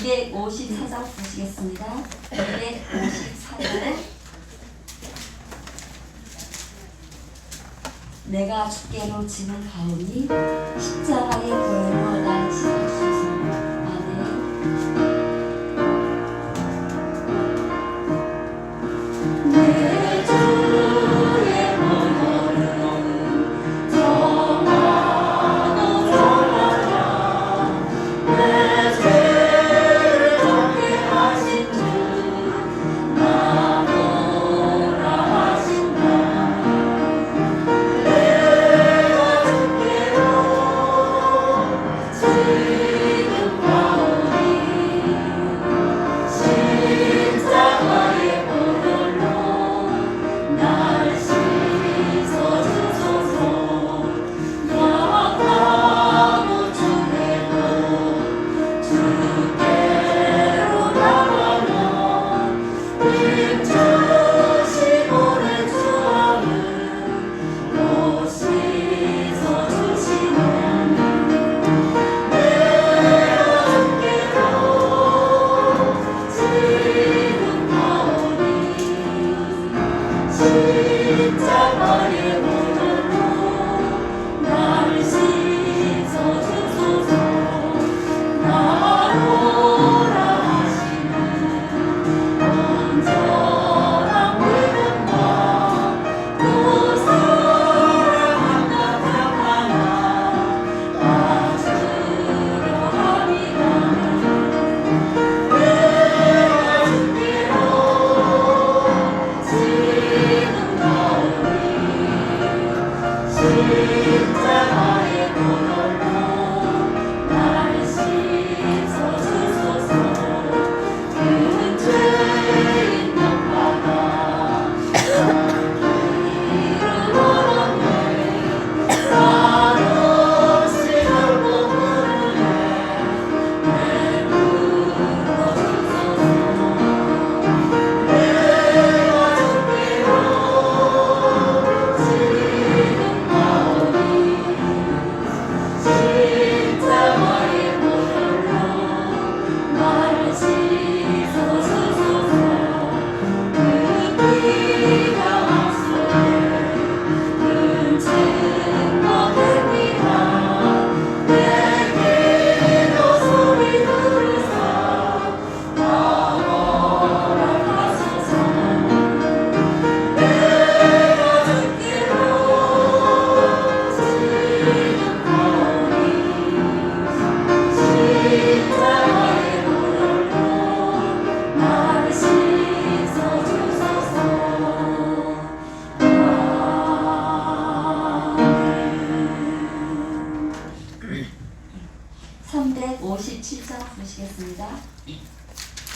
254장 보시겠습니다. 254장. 내가 주께로 짐을 가오니 십자가의 보혈로 날 씻으소서. 아멘. 내 주의 보혈은 정하고 정하라. 내 죄를 덮게 하신 주 나보라 하신다. 내가 주께로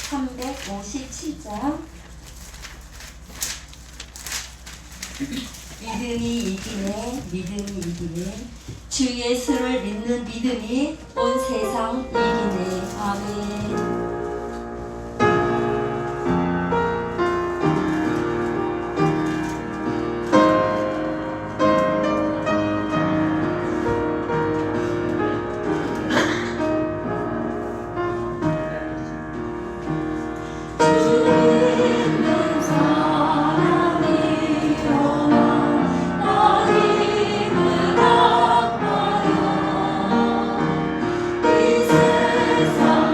357장. 믿음이 이기네, 믿음이 이기네. 주 예수를 믿는 믿음이 온 세상 이기네. 아멘. 이 세상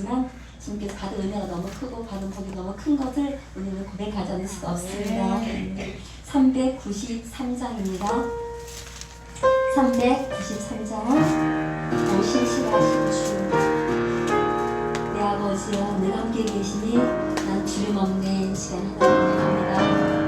모르지만 주님께서 받은 은혜가 너무 크고 받은 복이 너무 큰 것을 우리는 고백하지 않을 수가 없습니다. 393장입니다. 393장. 오 신실하신 주 내 아버지여 늘 함께 계시니 난 주름 없는 시간 하나님을 갑니다.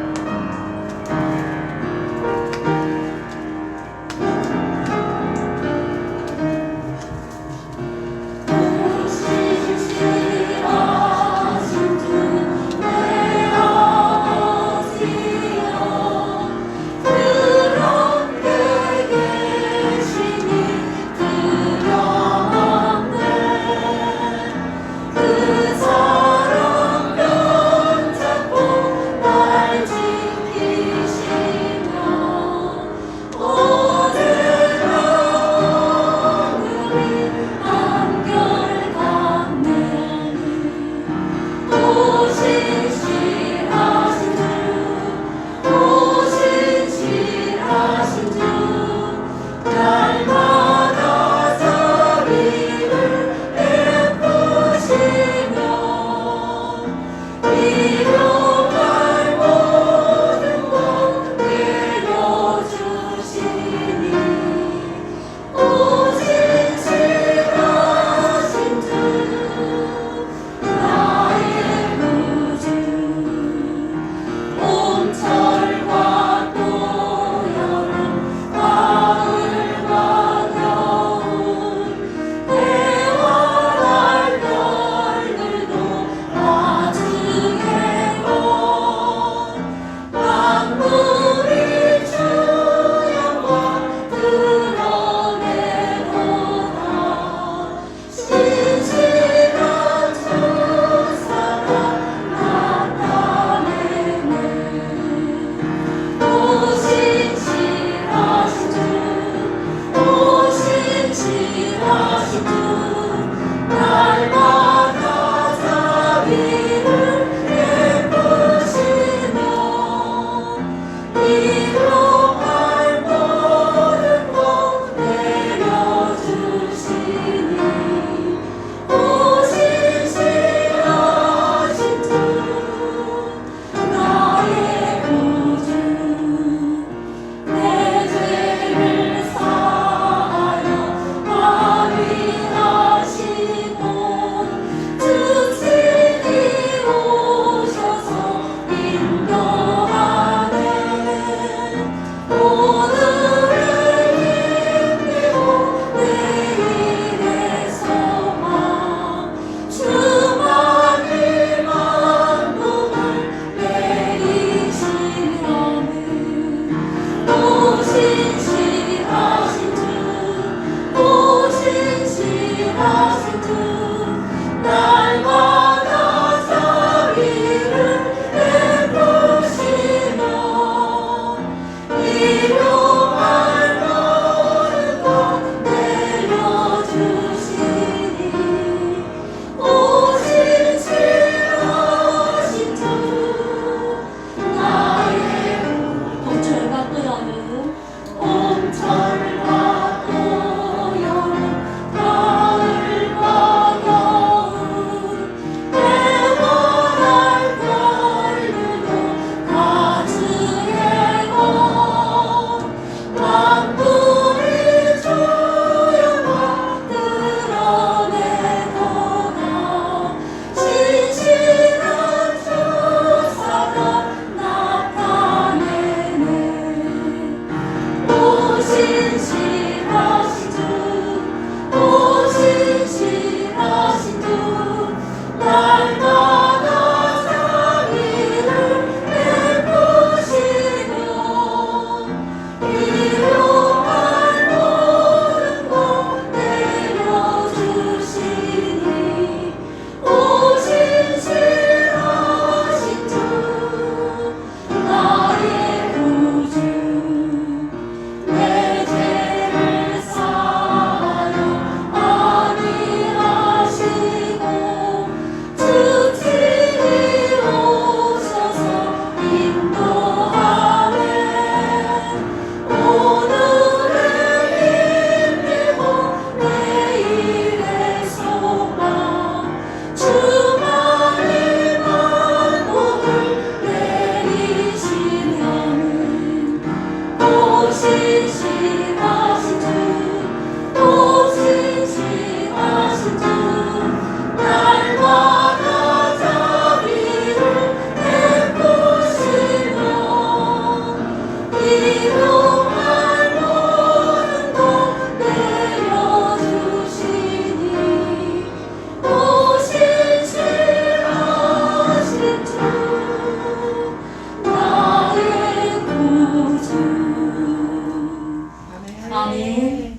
아멘.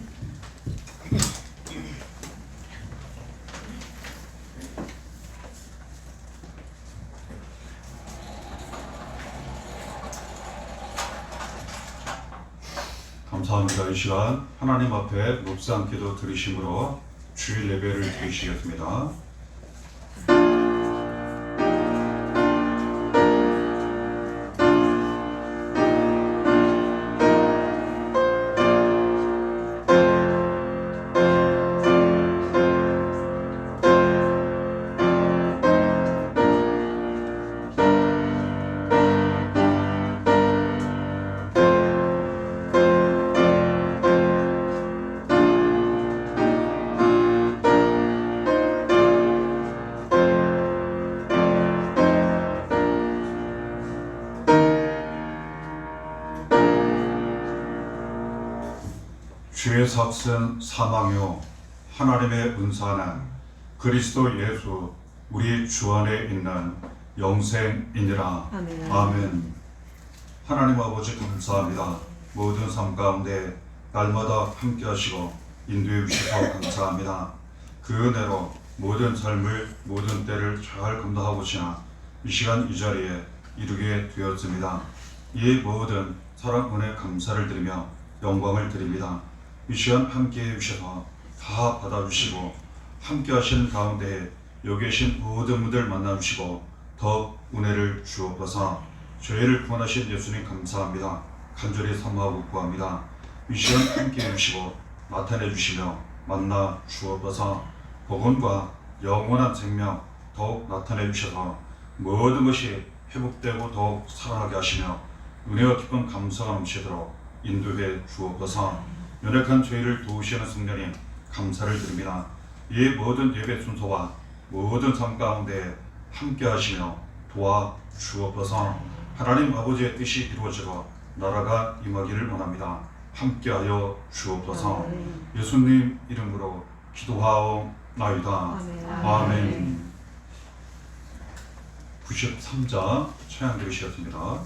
감사합니다. 이 시간 하나님 앞에 묵상 기도 드리심으로 주일 예배를 드리시겠습니다. 주의 삭슨 사망요 하나님의 은사는 그리스도 예수 우리 주 안에 있는 영생이니라. 아멘. 아멘. 하나님 아버지 감사합니다. 모든 삶 가운데 날마다 함께 하시고 인도해 주셔서 감사합니다. 그 은혜로 모든 삶을 모든 때를 잘 감당하고지나 이 시간 이 자리에 이루게 되었습니다. 이 모든 사랑 은혜 감사를 드리며 영광을 드립니다. 이 시간 함께해 주셔서 다 받아주시고 함께 하신 가운데 여기 계신 모든 분들 만나주시고 더 은혜를 주옵소서. 저희를 구원하신 예수님 감사합니다. 간절히 사모하고 구합니다. 이 시간 함께해 주시고 나타내 주시며 만나 주옵소서. 복음과 영원한 생명 더욱 나타내 주셔서 모든 것이 회복되고 더욱 살아나게 하시며 은혜와 기쁨 감사가 넘치도록 인도해 주옵소서. 연약한 저희를 도우시는 성령님 감사를 드립니다. 이 모든 예배 순서와 모든 삶 가운데 함께 하시며 도와 주옵소서. 하나님 아버지의 뜻이 이루어지고 나라가 임하기를 원합니다. 함께하여 주옵소서. 예수님 이름으로 기도하옵나이다. 아멘. 93자 찬양 들으시겠습니다.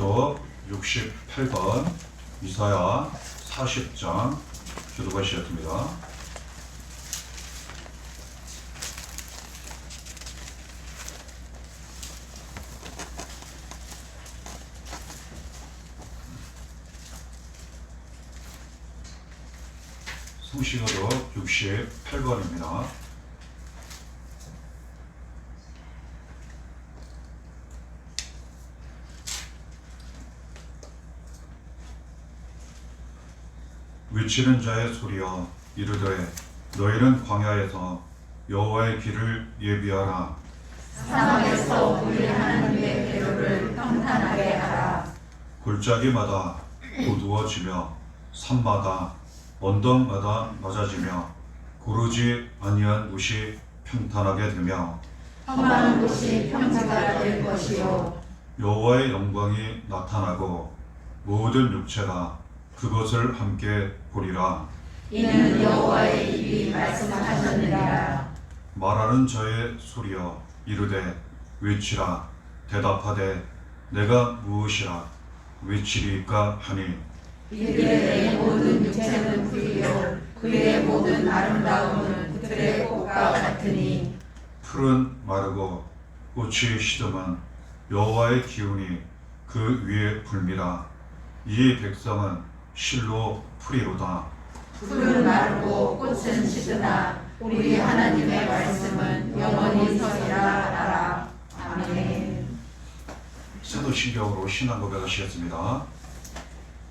성시교도 68번, 이사야 40장 교도가 시작됩니다. 성시교도 68번입니다. 외치는 자의 소리여 이르되 너희는 광야에서 여호와의 길을 예비하라. 사막에서 우리 하나님의 배로를 평탄하게 하라. 골짜기마다 어두워지며 산마다 언덕마다 낮아지며 고르지 아니한 곳이 평탄하게 되며 험한 곳이 평지가 될 것이요 여호와의 영광이 나타나고 모든 육체가 그것을 함께 보리라. 이는 여호와의 입이 말씀하셨느니라. 말하는 자의 소리여 이르되 외치라. 대답하되 내가 무엇이라 외치리까 하니 이들의 모든 육체는 풀이요 그의 모든 아름다움은 들의 꽃과 같으니 풀은 마르고 꽃이 시듬은 여호와의 기운이 그 위에 불미라. 이 백성은 실로 풀이로다. 풀은 마르고 꽃은 시드나 우리 하나님의 말씀은 영원히 서리라 하라. 아멘. 사도신경으로 신앙 고백하시겠습니다.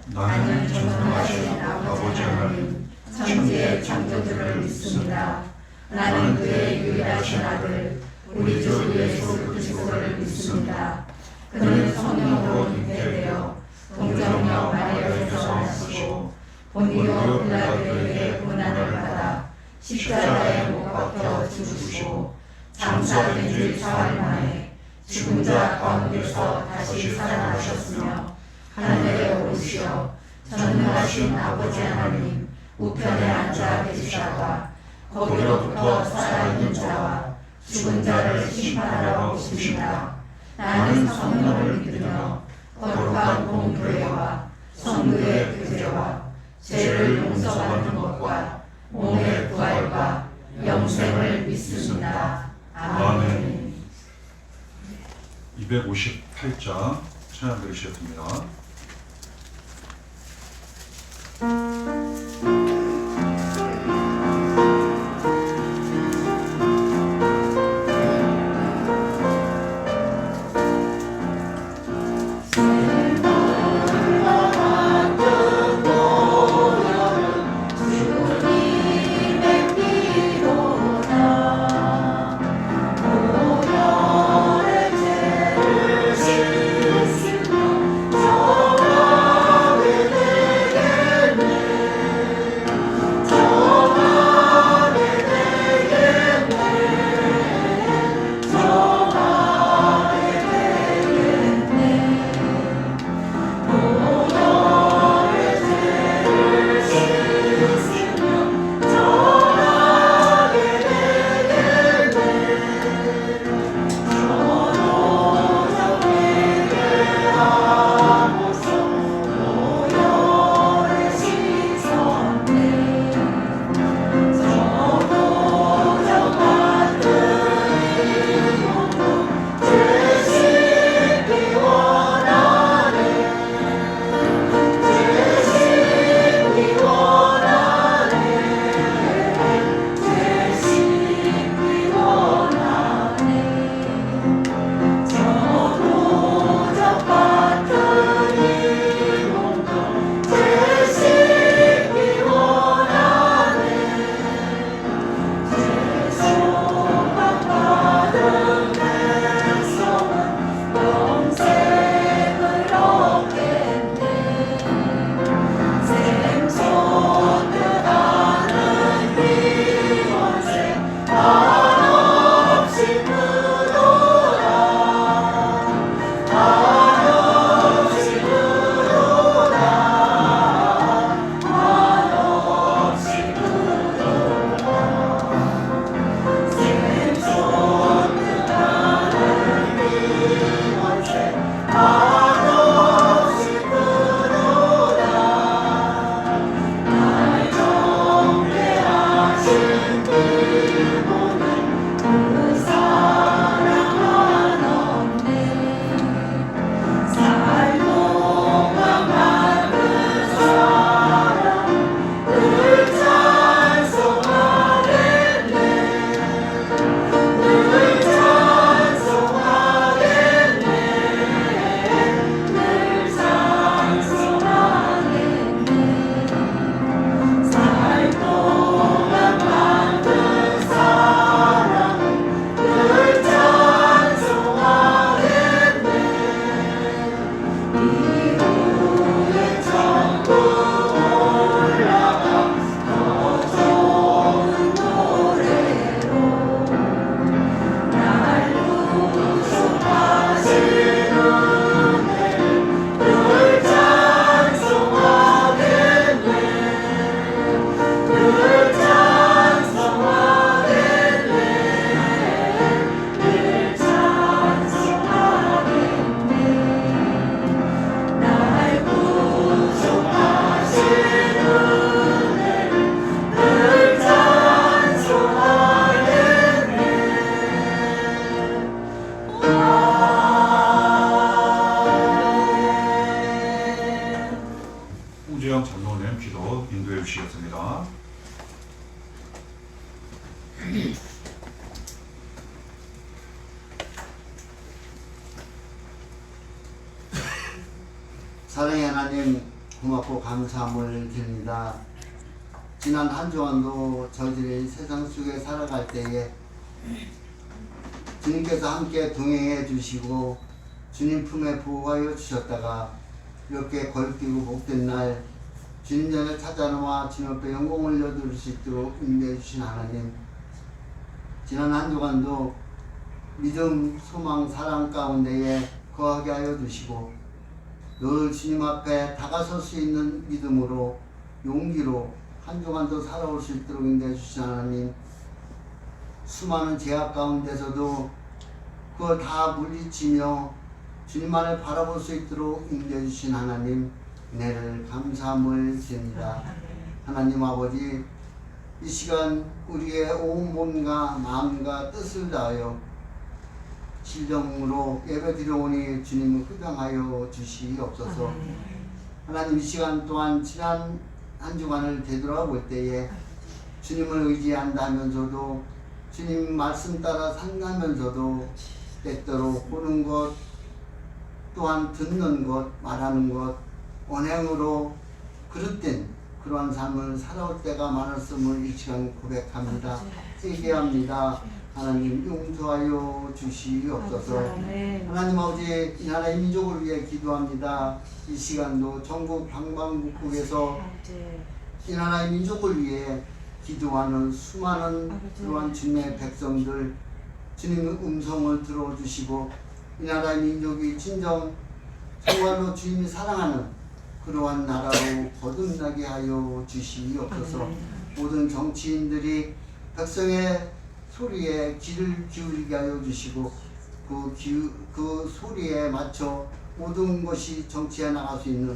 나는 전능하신 아버지 하나님 천지의 창조주를 믿습니다. 나는 그의 유일하신 아들 우리 주 예수 그리스도를 믿습니다. 그는 성령으로 잉태되어 동정녀 마리아에서 나시고 본디오 빌라도에게 고난을 받아 십자가에 못 박혀 죽으시고 장사된 지 사흘 만에 죽은 자 가운데서 다시 살아나셨으며 하늘에 오르시어 전능하신 아버지 하나님 우편에 앉아 계시다가 거기로부터 살아있는 자와 죽은 자를 심판하러 오십니다. 나는 성령을 믿으며 거룩한 공교회와 성도의 교제와 죄를 용서받는 것과 몸의 부활과 영생을 믿습니다. 아멘. 258장 찬양 들으시겠습니다. 저 사랑의 하나님, 고맙고 감사함을 드립니다. 지난 한 주간도 저희들이 세상 속에 살아갈 때에 주님께서 함께 동행해 주시고 주님 품에 보호하여 주셨다가 이렇게 거룩히고 복된 날 주님 전에 찾아나와 주님 앞에 영광 올려드릴 수 있도록 인도해 주신 하나님, 지난 한 주간도 믿음, 소망, 사랑 가운데에 거하게 하여 주시고 늘 주님 앞에 다가설 수 있는 믿음으로 용기로 한 주간도 살아올 수 있도록 인도해 주신 하나님, 수많은 제약 가운데서도 그걸 다 물리치며 주님만을 바라볼 수 있도록 인도해 주신 하나님, 은혜를 감사함을 드립니다. 하나님 아버지, 이 시간 우리의 온 몸과 마음과 뜻을 다하여 진정으로 예배 드려오니 주님을 흡양하여 주시옵소서. 하나님, 이 시간 또한 지난 한 주간을 되돌아볼 때에 주님을 의지한다면서도 주님 말씀 따라 산다면서도 때때로 보는 것 또한 듣는 것, 말하는 것, 언행으로 그릇된 그러한 삶을 살아올 때가 많았음을 이 시간 고백합니다. 회개합니다. 하나님 용서하여 주시옵소서. 하나님 아버지, 이 나라의 민족을 위해 기도합니다. 이 시간도 전국 방방곡곡에서 이 나라의 민족을 위해 기도하는 수많은 그러한 주님의 백성들, 주님의 음성을 들어주시고 이 나라의 민족이 진정 정말로 주님이 사랑하는 그러한 나라로 거듭나게 하여 주시옵소서. 모든 정치인들이 백성의 소리에 귀를 기울이게 하여 주시고 그 소리에 맞춰 모든 것이 정치해 나갈 수 있는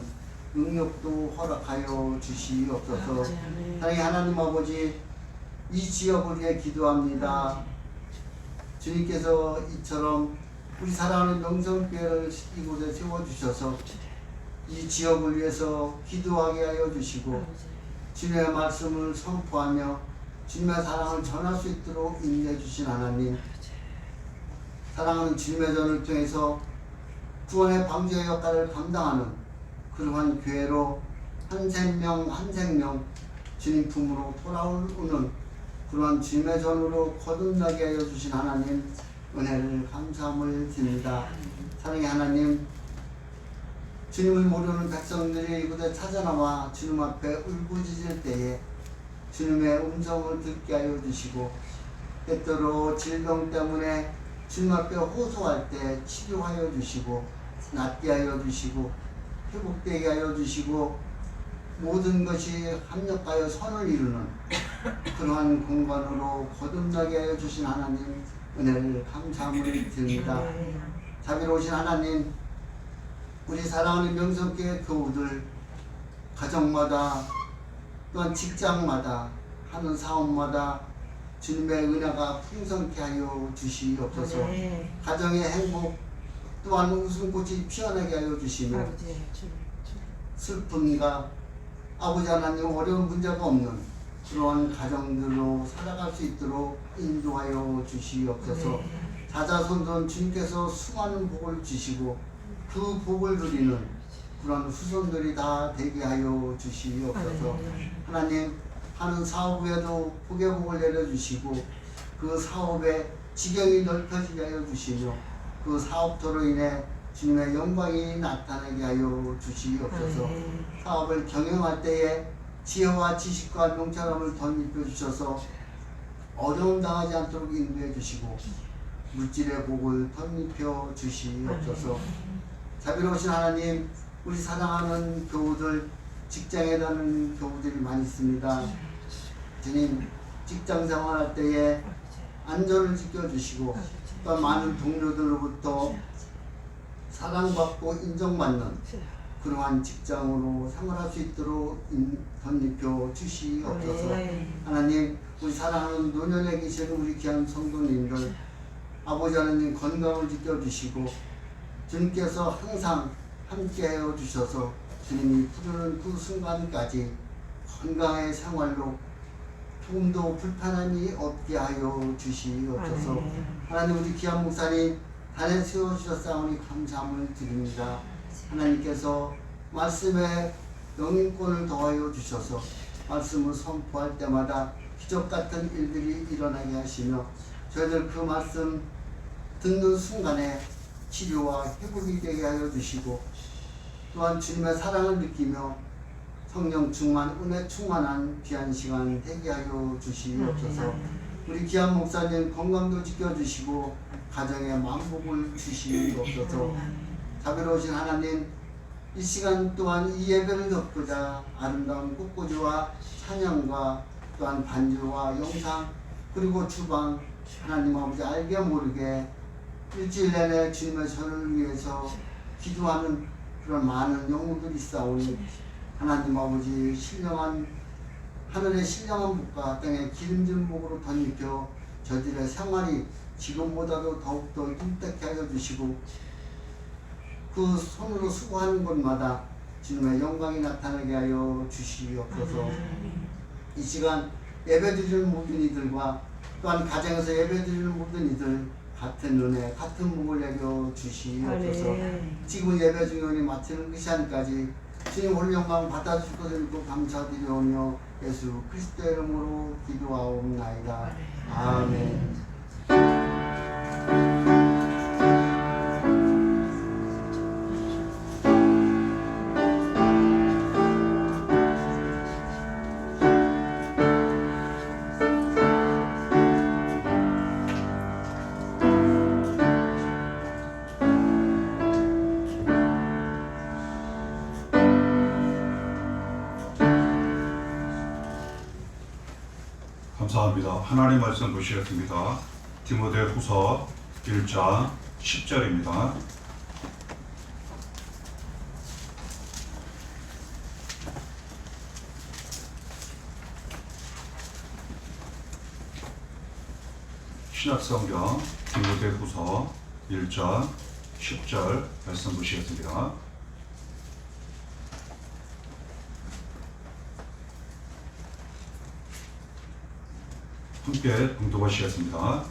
능력도 허락하여 주시옵소서. 사랑의 하나님 아버지, 이 지역을 위해 기도합니다. 주님께서 이처럼 우리 사랑하는 명성교회를 이곳에 세워주셔서 이 지역을 위해서 기도하게 하여 주시고 주님의 말씀을 선포하며 주님의 사랑을 전할 수 있도록 인도해 주신 하나님, 사랑하는 주님의 전을 통해서 구원의 방주의 역할을 감당하는 그러한 교회로 한 생명 한 생명 주님 품으로 돌아오는 그러한 주님의 전으로 거듭나게 하여 주신 하나님, 은혜를 감사함을 드립니다. 사랑의 하나님, 주님을 모르는 백성들이 이곳에 찾아나와 주님 앞에 울부짖을 때에 주님의 음성을 듣게 하여 주시고 때때로 질병 때문에 주님 앞에 호소할 때 치료하여 주시고 낫게 하여 주시고 회복되게 하여 주시고 모든 것이 합력하여 선을 이루는 그러한 공간으로 거듭나게 하여 주신 하나님, 은혜를 감사함을 드립니다. 자비로우신 하나님, 우리 사랑하는 명성교회 교우들 가정마다 또한 직장마다 하는 사업마다 주님의 은혜가 풍성케 하여 주시옵소서. 가정의 행복 또한 웃음꽃이 피어나게 하여 주시며 슬픔과 아버지 하나님 어려운 문제가 없는 그러한 가정들로 살아갈 수 있도록 인도하여 주시옵소서. 자자손손 주님께서 수많은 복을 주시고 그 복을 누리는 그런 후손들이 다 되게 하여 주시옵소서. 하나님, 하는 사업에도 복의 복을 내려주시고 그 사업의 지경이 넓혀지게 하여 주시며 그 사업토로 인해 주님의 영광이 나타나게 하여 주시옵소서. 사업을 경영할 때에 지혜와 지식과 명철함을 덧입혀 주셔서 어려움 당하지 않도록 인도해 주시고 물질의 복을 덧입혀 주시옵소서. 자비로우신 하나님, 우리 사랑하는 교우들, 직장에 다니는 교우들이 많이 있습니다. 주님, 직장 생활할 때에 안전을 지켜주시고 또 많은 동료들로부터 사랑받고 인정받는 그러한 직장으로 생활할 수 있도록 덧입혀 주시옵소서. 하나님, 우리 사랑하는 노년에 계시는 우리 귀한 성도님들, 아버지 하나님 건강을 지켜주시고 주님께서 항상 함께하여 주셔서 주님이 부르는 그 순간까지 건강의 생활로 조금도 불편함이 없게 하여 주시옵소서. 하나님, 우리 귀한 목사님 단에 세워주셨사오니 감사함을 드립니다. 하나님께서 말씀에 영인권을 더하여 주셔서 말씀을 선포할 때마다 기적 같은 일들이 일어나게 하시며 저희들 그 말씀 듣는 순간에 치료와 회복이 되게 하여 주시고 또한 주님의 사랑을 느끼며 성령 충만, 은혜 충만한 귀한 시간 되게 하여 주시옵소서. 우리 귀한 목사님 건강도 지켜주시고 가정에 만복을 주시옵소서. 자비로우신 하나님, 이 시간 또한 이 예배를 덮고자 아름다운 꽃꽂이와 찬양과 또한 반주와 영상 그리고 주방, 하나님 아버지 알게 모르게 일주일 내내 주님의 전을 위해서 기도하는 그런 많은 영웅들이 있사오니 하나님 아버지 신령한 하늘의 신령한 복과 땅의 기름진 복으로 덧입혀 저들의 생활이 지금보다도 더욱더 힘들게 하여 주시고 그 손으로 수고하는 곳마다 주님의 영광이 나타나게 하여 주시옵소서. 이 시간 예배드리는 모든 이들과 또한 가정에서 예배드리는 모든 이들 같은 은혜, 같은 복을 내려 주시옵소서. 지금 예배 중요히 마치는 그 시간까지 주님 홀 영광 받아주실 것을 믿고 감사드리오며 예수 그리스도의 이름으로 기도하옵나이다. 아멘. 감사합니다. 하나님 말씀 보시겠습니다. 디모데후서 1장 10절입니다. 신약성경 디모데후서 1장 10절 말씀 보시겠습니다. 함께 봉독하시겠습니다.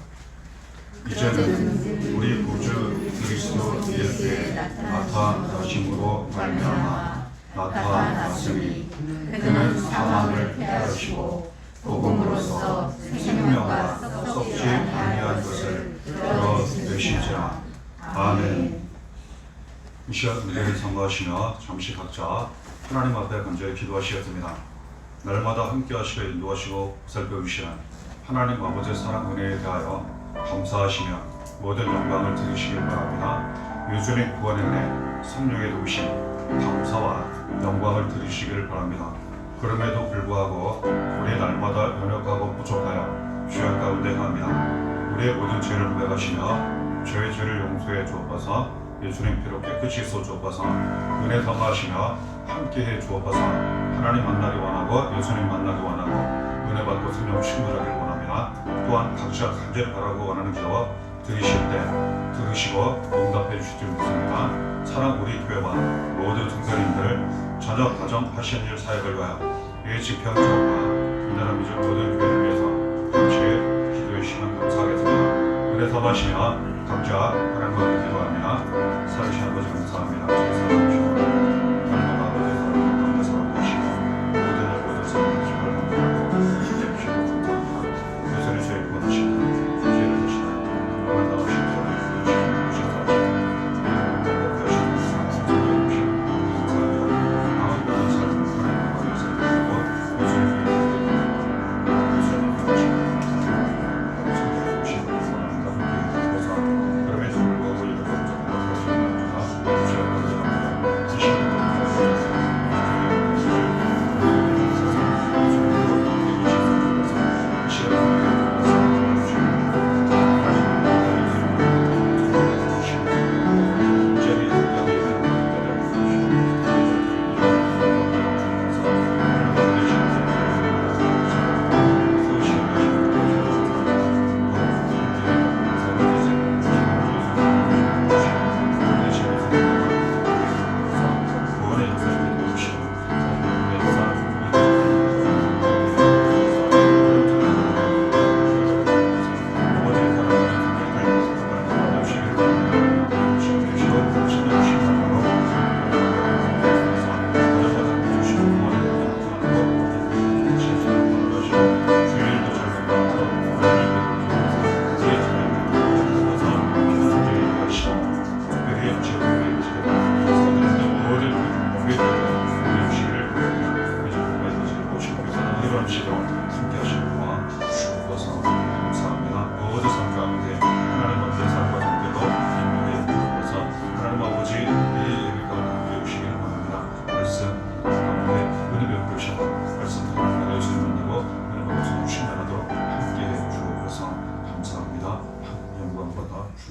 이제는 우리 구주 그리스도 예수의 나타나심으로 말미암아 나타났으니 그는 사망을 패하시고 복음으로써 생명과 썩지 아니한 것을 드러내시리라. 아멘. 이 시간 은혜를 선포하시며 잠시 각자 하나님 앞에 간절히 기도하시겠습니다. 날마다 함께 하시고 인도하시고 살펴주시는 하나님 아버지의 사랑 은혜에 대하여 감사하시며 모든 영광을 드리시길 바랍니다. 유주님 구원의 은혜, 성령의 도우심, 감사와 영광을 드리시길 바랍니다. 그럼에도 불구하고 우리 날마다 연약하고 부족하여 죄악 가운데 합니다. 우리의 모든 죄를 고백하시며 저의 죄를 용서해 주옵소서. 예수님 피로 깨끗이 씻어 주옵소서. 은혜 담아하시며 함께해 주옵소서. 하나님 만나기 원하고 예수님 만나기 원하고 은혜 받고 성령 충만하길 원합니다. 또한 각자 간절히 바라고 원하는 기도 들으실 때 들으시고 응답해 주실 줄 믿습니다. 사랑 우리 교회와 모든 성도님들 저녁 가정 하시는 일 사역을 위하여 예지평 지역과 우리나라 민족 모든 교회를 위해서 같이 기도해 주시면 감사하겠습니다. 은혜 담아시며 각자 하나님 앞에 기도하며 살으신 아버지 감사합니다. 감사합니다. 하나님 아버지 사랑과 감사를 보시고 모든 일 모든 사랑을 주시고 감사합니다. 예수님 저희 구원하시고 기회를 주시다. 만나오시고 그럼에도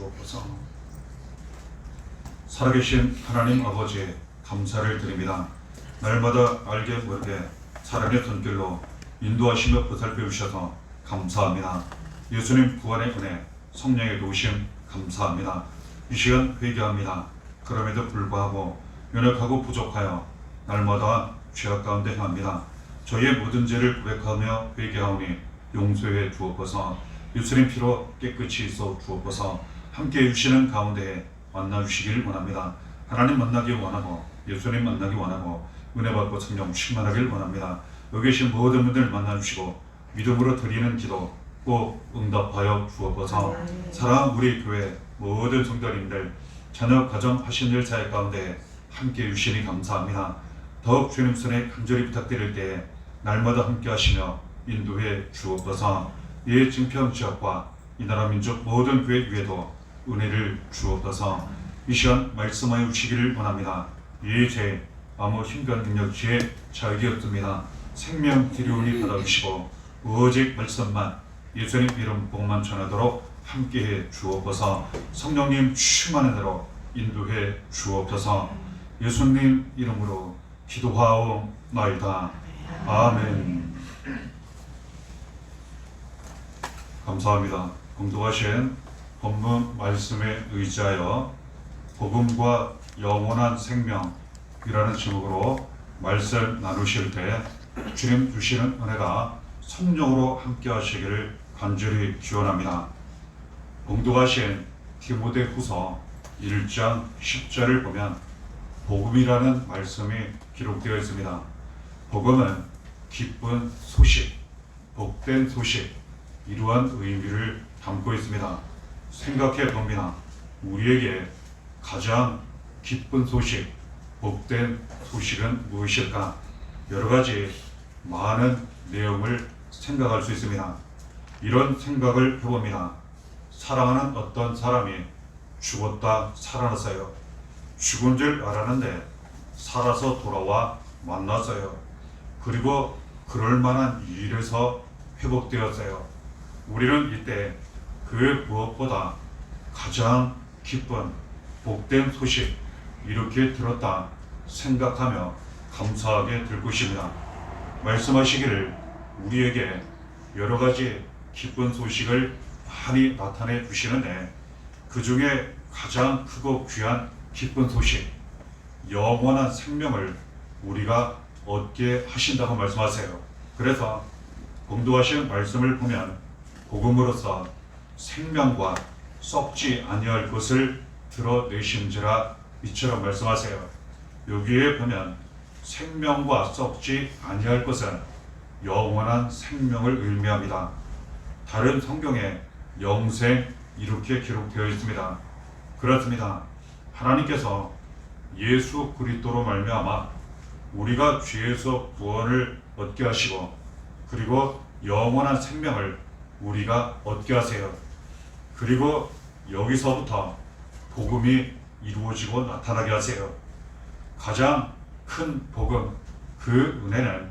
주옵소서. 살아계신 하나님 아버지 감사를 드립니다. 날마다 알게 모르게 사랑의 손길로 인도하시며 보살펴 주셔서 감사합니다. 예수님 부활의 은혜, 성령의 도우심 감사합니다. 이 시간 회개합니다. 그럼에도 불구하고 연약하고 부족하여 날마다 죄악 가운데 행합니다. 저희의 모든 죄를 고백하며 회개하오니 용서해 주옵소서. 예수님 피로 깨끗이 있어 주옵소서. 함께 해주시는 가운데 만나주시길 원합니다. 하나님 만나기 원하고 예수님 만나기 원하고 은혜 받고 성령 충만하길 원합니다. 여기 계신 모든 분들 만나주시고 믿음으로 드리는 기도 꼭 응답하여 주옵소서. 사랑하는 우리 교회 모든 성도님들 자녀 가정 하신 일 사역 가운데 함께 해주시니 감사합니다. 더욱 주님 손에 간절히 부탁드릴 때에 날마다 함께 하시며 인도해 주옵소서. 이 증평 지역과 이 나라 민족 모든 교회 위에도 은혜를 주옵소서. 이 시간 말씀하여 주시기를 원합니다. 이 죄 아무 힘과 능력 지혜 자격이 없습니다. 생명 드리오니 받아주시고 오직 말씀만 예수님 이름 복만 전하도록 함께해 주옵소서. 성령님 충만한 대로 인도해 주옵소서. 예수님 이름으로 기도하옵나이다. 아멘. 감사합니다. 공독하신 본문 말씀에 의지하여 복음과 영원한 생명이라는 제목으로 말씀 나누실 때 주님 주시는 은혜가 성령으로 함께 하시기를 간절히 기원합니다. 공독하신 디모데후서 1장 10절을 보면 복음이라는 말씀이 기록되어 있습니다. 복음은 기쁜 소식, 복된 소식, 이러한 의미를 담고 있습니다. 생각해 봅니다. 우리에게 가장 기쁜 소식, 복된 소식은 무엇일까? 여러 가지 많은 내용을 생각할 수 있습니다. 이런 생각을 해봅니다. 사랑하는 어떤 사람이 죽었다 살아났어요. 죽은 줄 알았는데 살아서 돌아와 만났어요. 그리고 그럴 만한 일에서 회복되었어요. 우리는 이때 그 무엇보다 가장 기쁜 복된 소식 이렇게 들었다 생각하며 감사하게 될 것입니다. 말씀하시기를 우리에게 여러 가지 기쁜 소식을 많이 나타내 주시는데 그 중에 가장 크고 귀한 기쁜 소식, 영원한 생명을 우리가 얻게 하신다고 말씀하세요. 그래서 공도하신 말씀을 보면 복음으로서 생명과 썩지 아니할 것을 드러내신지라 이처럼 말씀하세요. 여기에 보면 생명과 썩지 아니할 것은 영원한 생명을 의미합니다. 다른 성경에 영생 이렇게 기록되어 있습니다. 그렇습니다. 하나님께서 예수 그리스도로 말미암아 우리가 죄에서 구원을 얻게 하시고 그리고 영원한 생명을 우리가 얻게 하세요. 그리고 여기서부터 복음이 이루어지고 나타나게 하세요. 가장 큰 복음, 그 은혜는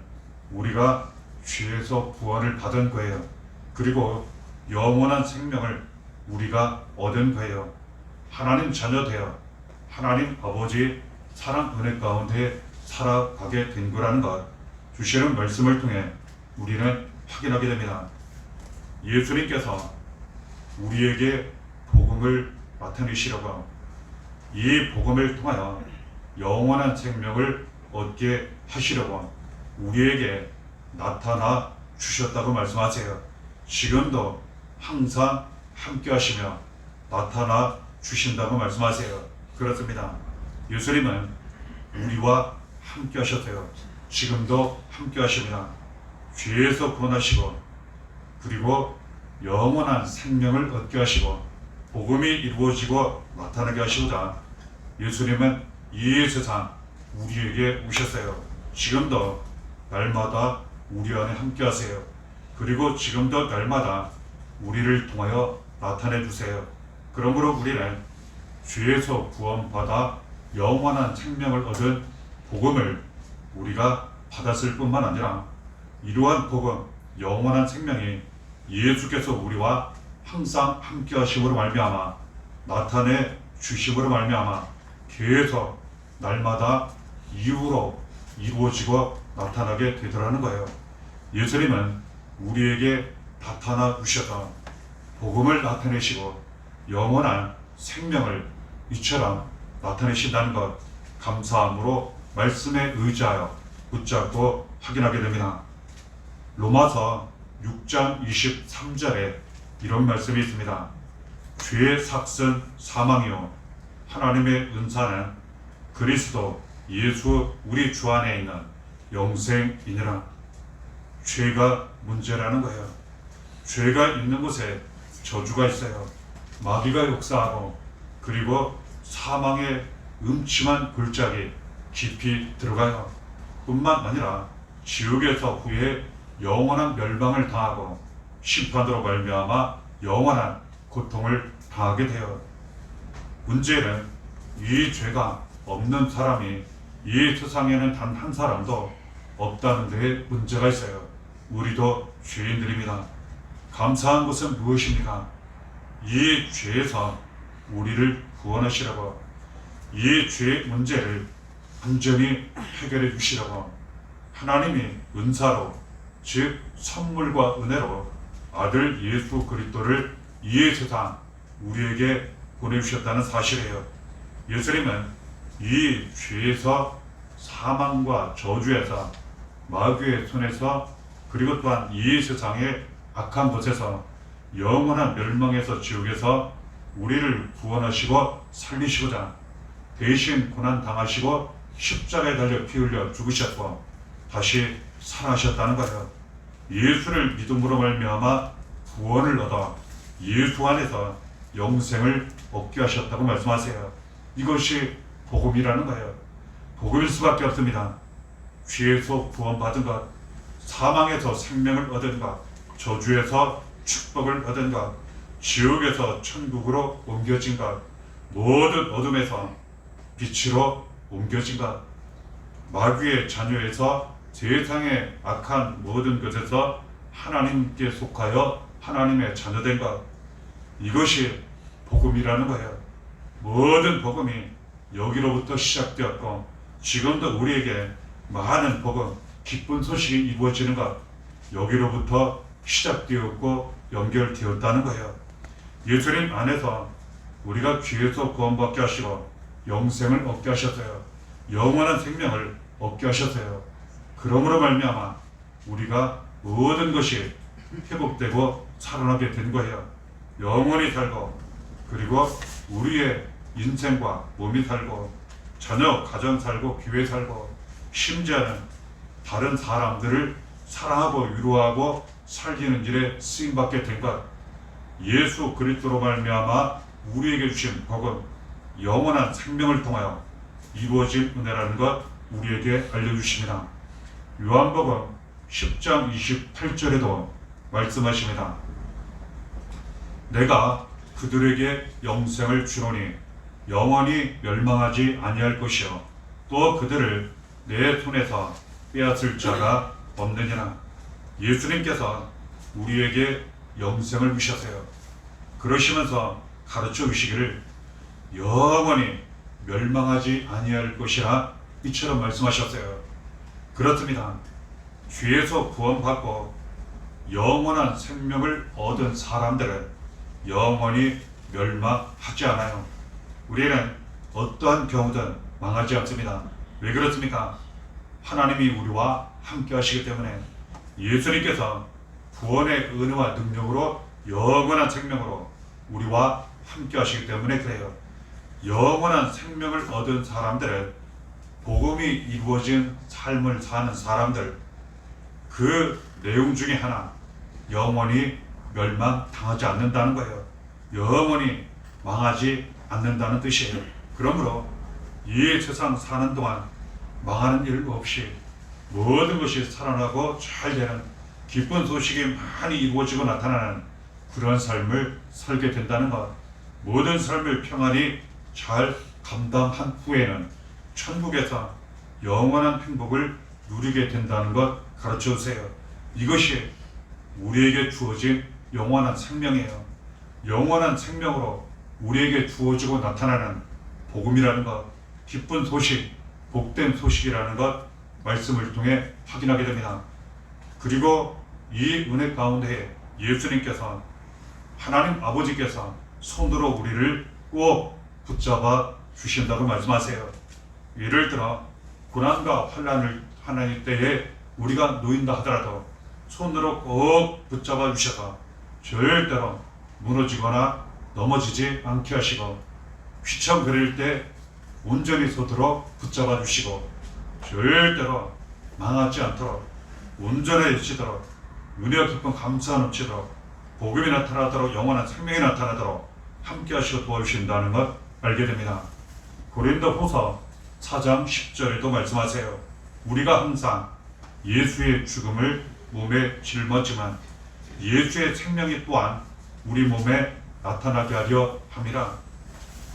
우리가 죄에서 구원을 받은 거예요. 그리고 영원한 생명을 우리가 얻은 거예요. 하나님 자녀 되어 하나님 아버지 사랑 은혜 가운데 살아가게 된 거라는 것 주시는 말씀을 통해 우리는 확인하게 됩니다. 예수님께서 우리에게 복음을 나타내시려고 이 복음을 통하여 영원한 생명을 얻게 하시려고 우리에게 나타나 주셨다고 말씀하세요. 지금도 항상 함께 하시며 나타나 주신다고 말씀하세요. 그렇습니다. 예수님은 우리와 함께 하셨어요. 지금도 함께 하십니다. 죄에서 구원하시고 그리고 영원한 생명을 얻게 하시고 복음이 이루어지고 나타나게 하시고자 예수님은 이 세상 우리에게 오셨어요. 지금도 날마다 우리 안에 함께 하세요. 그리고 지금도 날마다 우리를 통하여 나타내 주세요. 그러므로 우리는 죄에서 구원받아 영원한 생명을 얻은 복음을 우리가 받았을 뿐만 아니라 이러한 복음, 영원한 생명이 예수께서 우리와 항상 함께 하심으로 말미암아 나타내 주심으로 말미암아 계속 날마다 이후로 이루어지고 나타나게 되더라는 거예요. 예수님은 우리에게 나타나 주셔서 복음을 나타내시고 영원한 생명을 이처럼 나타내신다는 것 감사함으로 말씀에 의지하여 붙잡고 확인하게 됩니다. 로마서 6장 23절에 이런 말씀이 있습니다. 죄의 삭은 사망이요 하나님의 은사는 그리스도 예수 우리 주 안에 있는 영생이니라. 죄가 문제라는 거예요. 죄가 있는 곳에 저주가 있어요. 마귀가 역사하고 그리고 사망의 음침한 골짜기 깊이 들어가요. 뿐만 아니라 지옥에서 후에 영원한 멸망을 당하고 심판으로 말미암아 영원한 고통을 당하게 돼요. 문제는 이 죄가 없는 사람이 이 세상에는 단 한 사람도 없다는 데에 문제가 있어요. 우리도 죄인들입니다. 감사한 것은 무엇입니까? 이 죄에서 우리를 구원하시라고, 이 죄의 문제를 완전히 해결해 주시라고 하나님이 은사로, 즉 선물과 은혜로 아들 예수 그리스도를 이 세상 우리에게 보내주셨다는 사실이에요. 예수님은 이 죄에서, 사망과 저주에서, 마귀의 손에서, 그리고 또한 이 세상의 악한 것에서, 영원한 멸망에서, 지옥에서 우리를 구원하시고 살리시고자 대신 고난 당하시고 십자가에 달려 피 흘려 죽으셨고 다시 살아나셨다는 거예요. 예수를 믿음으로 말미암아 구원을 얻어 예수 안에서 영생을 얻게 하셨다고 말씀하세요. 이것이 복음이라는 거예요. 복음일 수밖에 없습니다. 죄에서 구원받은 것, 사망에서 생명을 얻은 것, 저주에서 축복을 얻은 것, 지옥에서 천국으로 옮겨진 것, 모든 어둠에서 빛으로 옮겨진 것, 마귀의 자녀에서 세상의 악한 모든 것에서 하나님께 속하여 하나님의 자녀된 것, 이것이 복음이라는 거예요. 모든 복음이 여기로부터 시작되었고 지금도 우리에게 많은 복음, 기쁜 소식이 이루어지는 것, 여기로부터 시작되었고 연결되었다는 거예요. 예수님 안에서 우리가 죄에서 구원받게 하시고 영생을 얻게 하셨어요. 영원한 생명을 얻게 하셨어요. 그러므로 말미암아 우리가 모든 것이 회복되고 살아나게 된 거예요. 영원히 살고 그리고 우리의 인생과 몸이 살고 자녀, 가정 살고 교회 살고 심지어는 다른 사람들을 사랑하고 위로하고 살리는 일에 쓰임받게 된 것, 예수 그리스도로 말미암아 우리에게 주신 복음, 영원한 생명을 통하여 이루어진 은혜라는 것 우리에게 알려주십니다. 요한복음 10장 28절에도 말씀하십니다. 내가 그들에게 영생을 주노니 영원히 멸망하지 아니할 것이요 또 그들을 내 손에서 빼앗을 자가 없느니라. 예수님께서 우리에게 영생을 주셨어요. 그러시면서 가르쳐 주시기를 영원히 멸망하지 아니할 것이라 이처럼 말씀하셨어요. 그렇습니다. 죄에서 구원받고 영원한 생명을 얻은 사람들은 영원히 멸망하지 않아요. 우리는 어떠한 경우든 망하지 않습니다. 왜 그렇습니까? 하나님이 우리와 함께 하시기 때문에, 예수님께서 구원의 은혜와 능력으로 영원한 생명으로 우리와 함께 하시기 때문에 그래요. 영원한 생명을 얻은 사람들은 복음이 이루어진 삶을 사는 사람들, 그 내용 중에 하나, 영원히 멸망당하지 않는다는 거예요. 영원히 망하지 않는다는 뜻이에요. 그러므로 이 세상 사는 동안 망하는 일 없이 모든 것이 살아나고 잘 되는 기쁜 소식이 많이 이루어지고 나타나는 그런 삶을 살게 된다는 것, 모든 삶을 평안히 잘 감당한 후에는 천국에서 영원한 행복을 누리게 된다는 것 가르쳐 주세요. 이것이 우리에게 주어진 영원한 생명이에요. 영원한 생명으로 우리에게 주어지고 나타나는 복음이라는 것, 기쁜 소식, 복된 소식이라는 것 말씀을 통해 확인하게 됩니다. 그리고 이 은혜 가운데 예수님께서, 하나님 아버지께서 손으로 우리를 꼭 붙잡아 주신다고 말씀하세요. 예를 들어 고난과 환난을 하나님 때에 우리가 놓인다 하더라도 손으로 꼭 붙잡아 주셔서 절대로 무너지거나 넘어지지 않게 하시고, 휘청거릴 때 온전히 손으로 붙잡아 주시고, 절대로 망하지 않도록 온전해지도록 은혜가 깊은 감사 넘치도록 복음이 나타나도록 영원한 생명이 나타나도록 함께 하시고 도와주신다는 것 알게 됩니다. 고린도후서 4장 10절에도 말씀하세요. 우리가 항상 예수의 죽음을 몸에 짊었지만 예수의 생명이 또한 우리 몸에 나타나게 하려 함이라.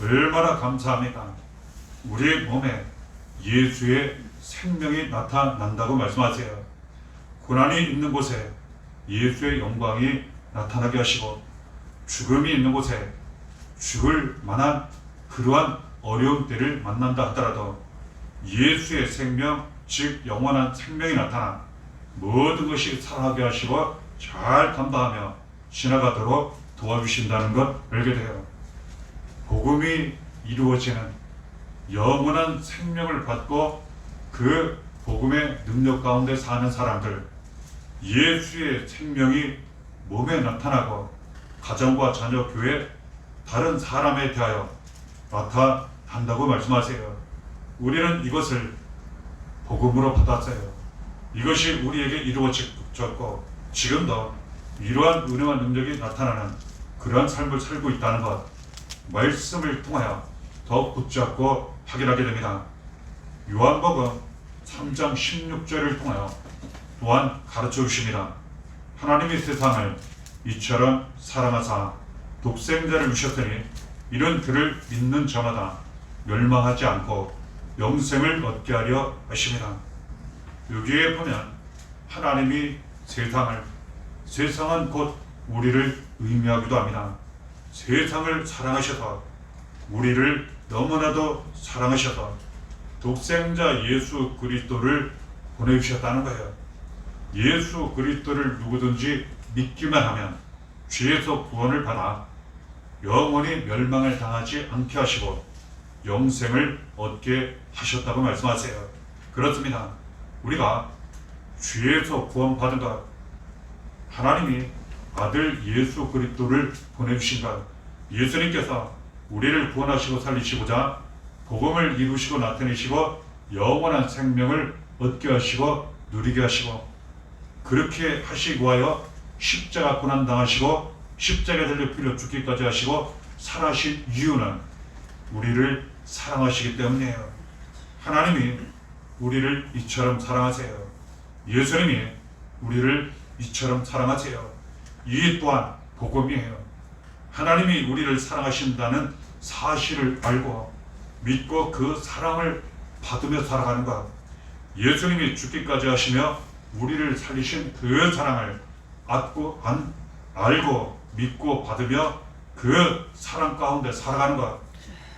얼마나 감사합니까? 우리 몸에 예수의 생명이 나타난다고 말씀하세요. 고난이 있는 곳에 예수의 영광이 나타나게 하시고, 죽음이 있는 곳에 죽을 만한 그러한 어려운 때를 만난다 하더라도 예수의 생명, 즉 영원한 생명이 나타나 모든 것이 살아가게 하시고 잘 감당하며 지나가도록 도와주신다는 것 알게 돼요. 복음이 이루어지는 영원한 생명을 받고 그 복음의 능력 가운데 사는 사람들, 예수의 생명이 몸에 나타나고 가정과 자녀, 교회, 다른 사람에 대하여 나타난다고 말씀하세요. 우리는 이것을 복음으로 받았어요. 이것이 우리에게 이루어졌고 지금도 이러한 은혜와 능력이 나타나는 그러한 삶을 살고 있다는 것, 말씀을 통하여 더 붙잡고 확인하게 됩니다. 요한복음 3장 16절을 통하여 또한 가르쳐 주십니다. 하나님이 세상을 이처럼 사랑하사 독생자를 주셨더니 이런 그를 믿는 자마다 멸망하지 않고 영생을 얻게 하려 하십니다. 여기에 보면 하나님이 세상은 곧 우리를 의미하기도 합니다. 세상을 사랑하셔서, 우리를 너무나도 사랑하셔서 독생자 예수 그리스도를 보내주셨다는 거예요. 예수 그리스도를 누구든지 믿기만 하면 죄에서 구원을 받아 영원히 멸망을 당하지 않게 하시고 영생을 얻게 하셨다고 말씀하세요. 그렇습니다. 우리가 죄에서 구원받은 것, 하나님이 아들 예수 그리스도를 보내주신 것, 예수님께서 우리를 구원하시고 살리시고자 복음을 이루시고 나타내시고 영원한 생명을 얻게 하시고 누리게 하시고, 그렇게 하시고 하여 십자가 고난 당하시고 십자가에 달려 피로 죽기까지 하시고 살아신 이유는 우리를 사랑하시기 때문이에요. 하나님이 우리를 이처럼 사랑하세요. 예수님이 우리를 이처럼 사랑하세요. 이 또한 복음이에요. 하나님이 우리를 사랑하신다는 사실을 알고 믿고 그 사랑을 받으며 살아가는 것, 예수님이 죽기까지 하시며 우리를 살리신 그 사랑을 알고 믿고 받으며 그 사랑 가운데 살아가는 것,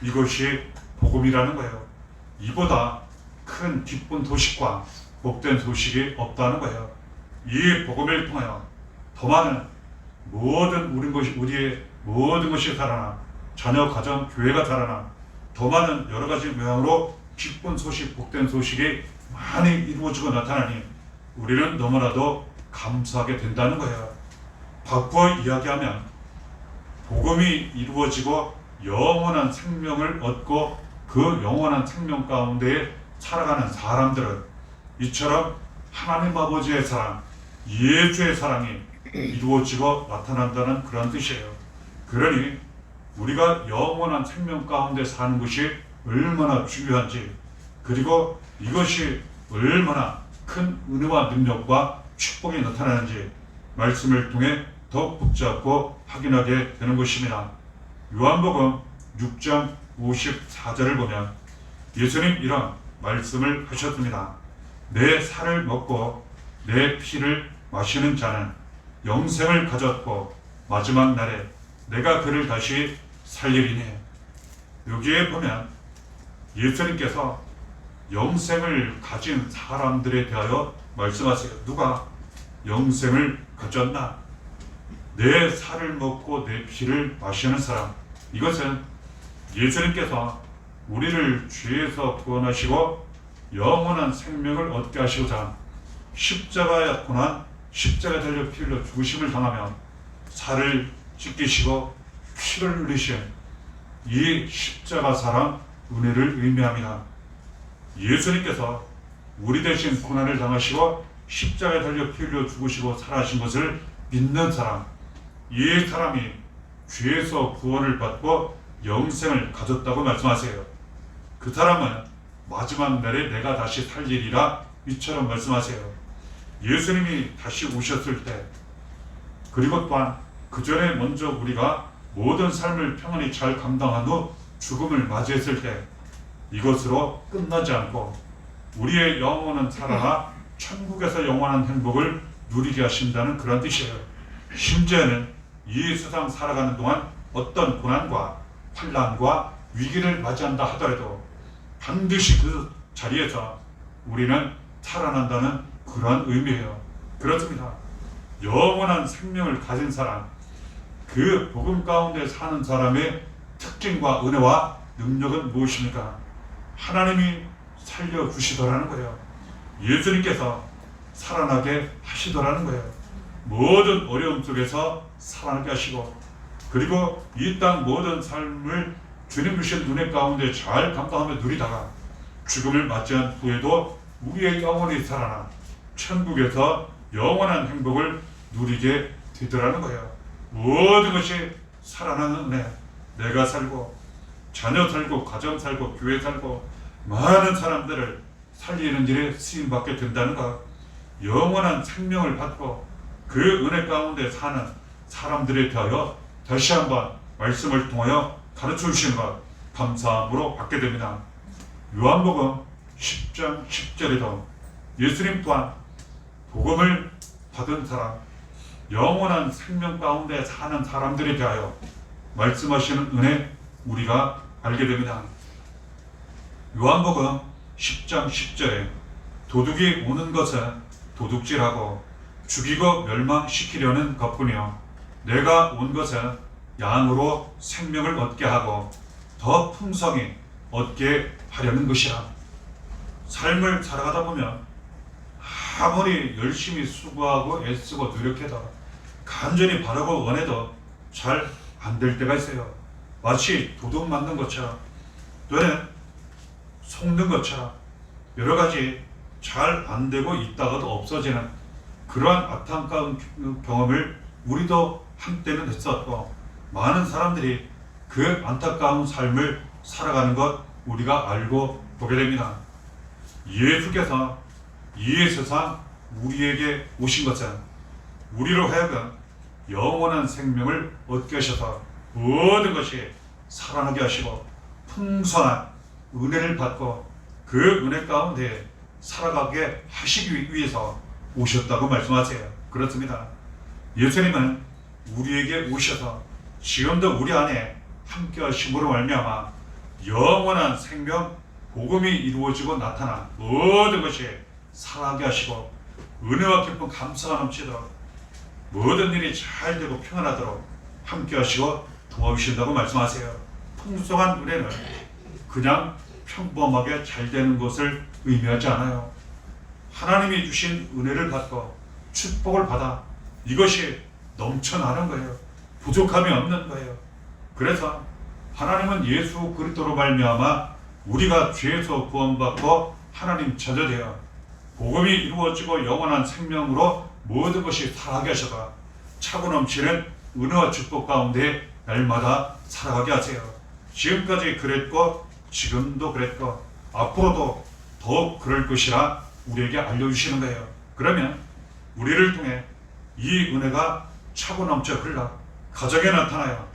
이것이 복음이라는 거예요. 이보다 큰 기쁜 소식과 복된 소식이 없다는 거예요. 이 복음을 통하여 더 많은 우리의 모든 것이 살아나, 자녀, 가정, 교회가 살아나 더 많은 여러 가지 모양으로 기쁜 소식, 복된 소식이 많이 이루어지고 나타나니 우리는 너무나도 감사하게 된다는 거예요. 바꿔 이야기하면 복음이 이루어지고 영원한 생명을 얻고 그 영원한 생명 가운데 살아가는 사람들은 이처럼 하나님 아버지의 사랑, 예수의 사랑이 이루어지고 나타난다는 그런 뜻이에요. 그러니 우리가 영원한 생명 가운데 사는 것이 얼마나 중요한지, 그리고 이것이 얼마나 큰 은혜와 능력과 축복이 나타나는지 말씀을 통해 더 붙잡고 확인하게 되는 것입니다. 요한복음 6장 54절을 보면 예수님 이런 말씀을 하셨습니다. 내 살을 먹고 내 피를 마시는 자는 영생을 가졌고 마지막 날에 내가 그를 다시 살리리니. 여기에 보면 예수님께서 영생을 가진 사람들에 대하여 말씀하세요. 누가 영생을 가졌나? 내 살을 먹고 내 피를 마시는 사람. 이것은 예수님께서 우리를 죄에서 구원하시고 영원한 생명을 얻게 하시고자 십자가에 고난 십자가에 달려 피 흘려 죽으심을 당하며 살을 찢기시고 피를 흘리신 이 십자가 사랑 은혜를 의미합니다. 예수님께서 우리 대신 고난을 당하시고 십자가에 달려 피 흘려 죽으시고 살아신 것을 믿는 사람, 이 사람이 죄에서 구원을 받고 영생을 가졌다고 말씀하세요. 그 사람은 마지막 날에 내가 다시 살리리라 이처럼 말씀하세요. 예수님이 다시 오셨을 때, 그리고 또한 그 전에 먼저 우리가 모든 삶을 평안히 잘 감당한 후 죽음을 맞이했을 때 이것으로 끝나지 않고 우리의 영혼은 살아나 천국에서 영원한 행복을 누리게 하신다는 그런 뜻이에요. 심지어는 이 세상 살아가는 동안 어떤 고난과 환난과 위기를 맞이한다 하더라도 반드시 그 자리에서 우리는 살아난다는 그러한 의미예요. 그렇습니다. 영원한 생명을 가진 사람, 그 복음 가운데 사는 사람의 특징과 은혜와 능력은 무엇입니까? 하나님이 살려주시더라는 거예요. 예수님께서 살아나게 하시더라는 거예요. 모든 어려움 속에서 살아나게 하시고, 그리고 이 땅 모든 삶을 주님 주신 눈의 가운데 잘 감당하며 누리다가 죽음을 맞이한 후에도 우리의 영혼이 살아나 천국에서 영원한 행복을 누리게 되더라는 거예요. 모든 것이 살아나는 은혜. 내가 살고 자녀 살고 가정 살고 교회 살고 많은 사람들을 살리는 일에 쓰임받게 된다는 것, 영원한 생명을 받고 그 은혜 가운데 사는 사람들에 대하여 다시 한번 말씀을 통하여 가르쳐 주시는 것 감사함으로 받게 됩니다. 요한복음 10장 10절에도 예수님 또한 복음을 받은 사람, 영원한 생명 가운데 사는 사람들에 대하여 말씀하시는 은혜 우리가 알게 됩니다. 요한복음 10장 10절에 도둑이 오는 것은 도둑질하고 죽이고 멸망시키려는 것뿐이요 내가 온 것은 양으로 생명을 얻게 하고 더 풍성히 얻게 하려는 것이라. 삶을 살아가다 보면 아무리 열심히 수고하고 애쓰고 노력해도 간절히 바라고 원해도 잘 안 될 때가 있어요. 마치 도둑 맞는 것처럼 또는 속는 것처럼 여러 가지 잘 안 되고 있다가도 없어지는 그러한 안타까운 경험을 우리도 한때는 했었고, 많은 사람들이 그 안타까운 삶을 살아가는 것 우리가 알고 보게 됩니다. 예수께서 이 세상 우리에게 오신 것은 우리로 하여금 영원한 생명을 얻게 하셔서 모든 것이 살아나게 하시고 풍성한 은혜를 받고 그 은혜 가운데 살아가게 하시기 위해서 오셨다고 말씀하세요. 그렇습니다. 예수님은 우리에게 오셔서 지금도 우리 안에 함께 하심으로 말미암아 영원한 생명 복음이 이루어지고 나타나 모든 것이 살아나게 하시고 은혜와 기쁨 감사가 넘치도록 모든 일이 잘 되고 평안하도록 함께 하시고 도와주신다고 말씀하세요. 풍성한 은혜는 그냥 평범하게 잘 되는 것을 의미하지 않아요. 하나님이 주신 은혜를 받고 축복을 받아 이것이 넘쳐나는 거예요. 부족함이 없는 거예요. 그래서 하나님은 예수 그리스도로 말미암아 우리가 죄에서 구원받고 하나님 자녀되어 복음이 이루어지고 영원한 생명으로 모든 것이 살아가게 하셔가 차고 넘치는 은혜와 축복 가운데 날마다 살아가게 하세요. 지금까지 그랬고 지금도 그랬고 앞으로도 더욱 그럴 것이라 우리에게 알려주시는 거예요. 그러면 우리를 통해 이 은혜가 차고 넘쳐 흘러 가정에 나타나요.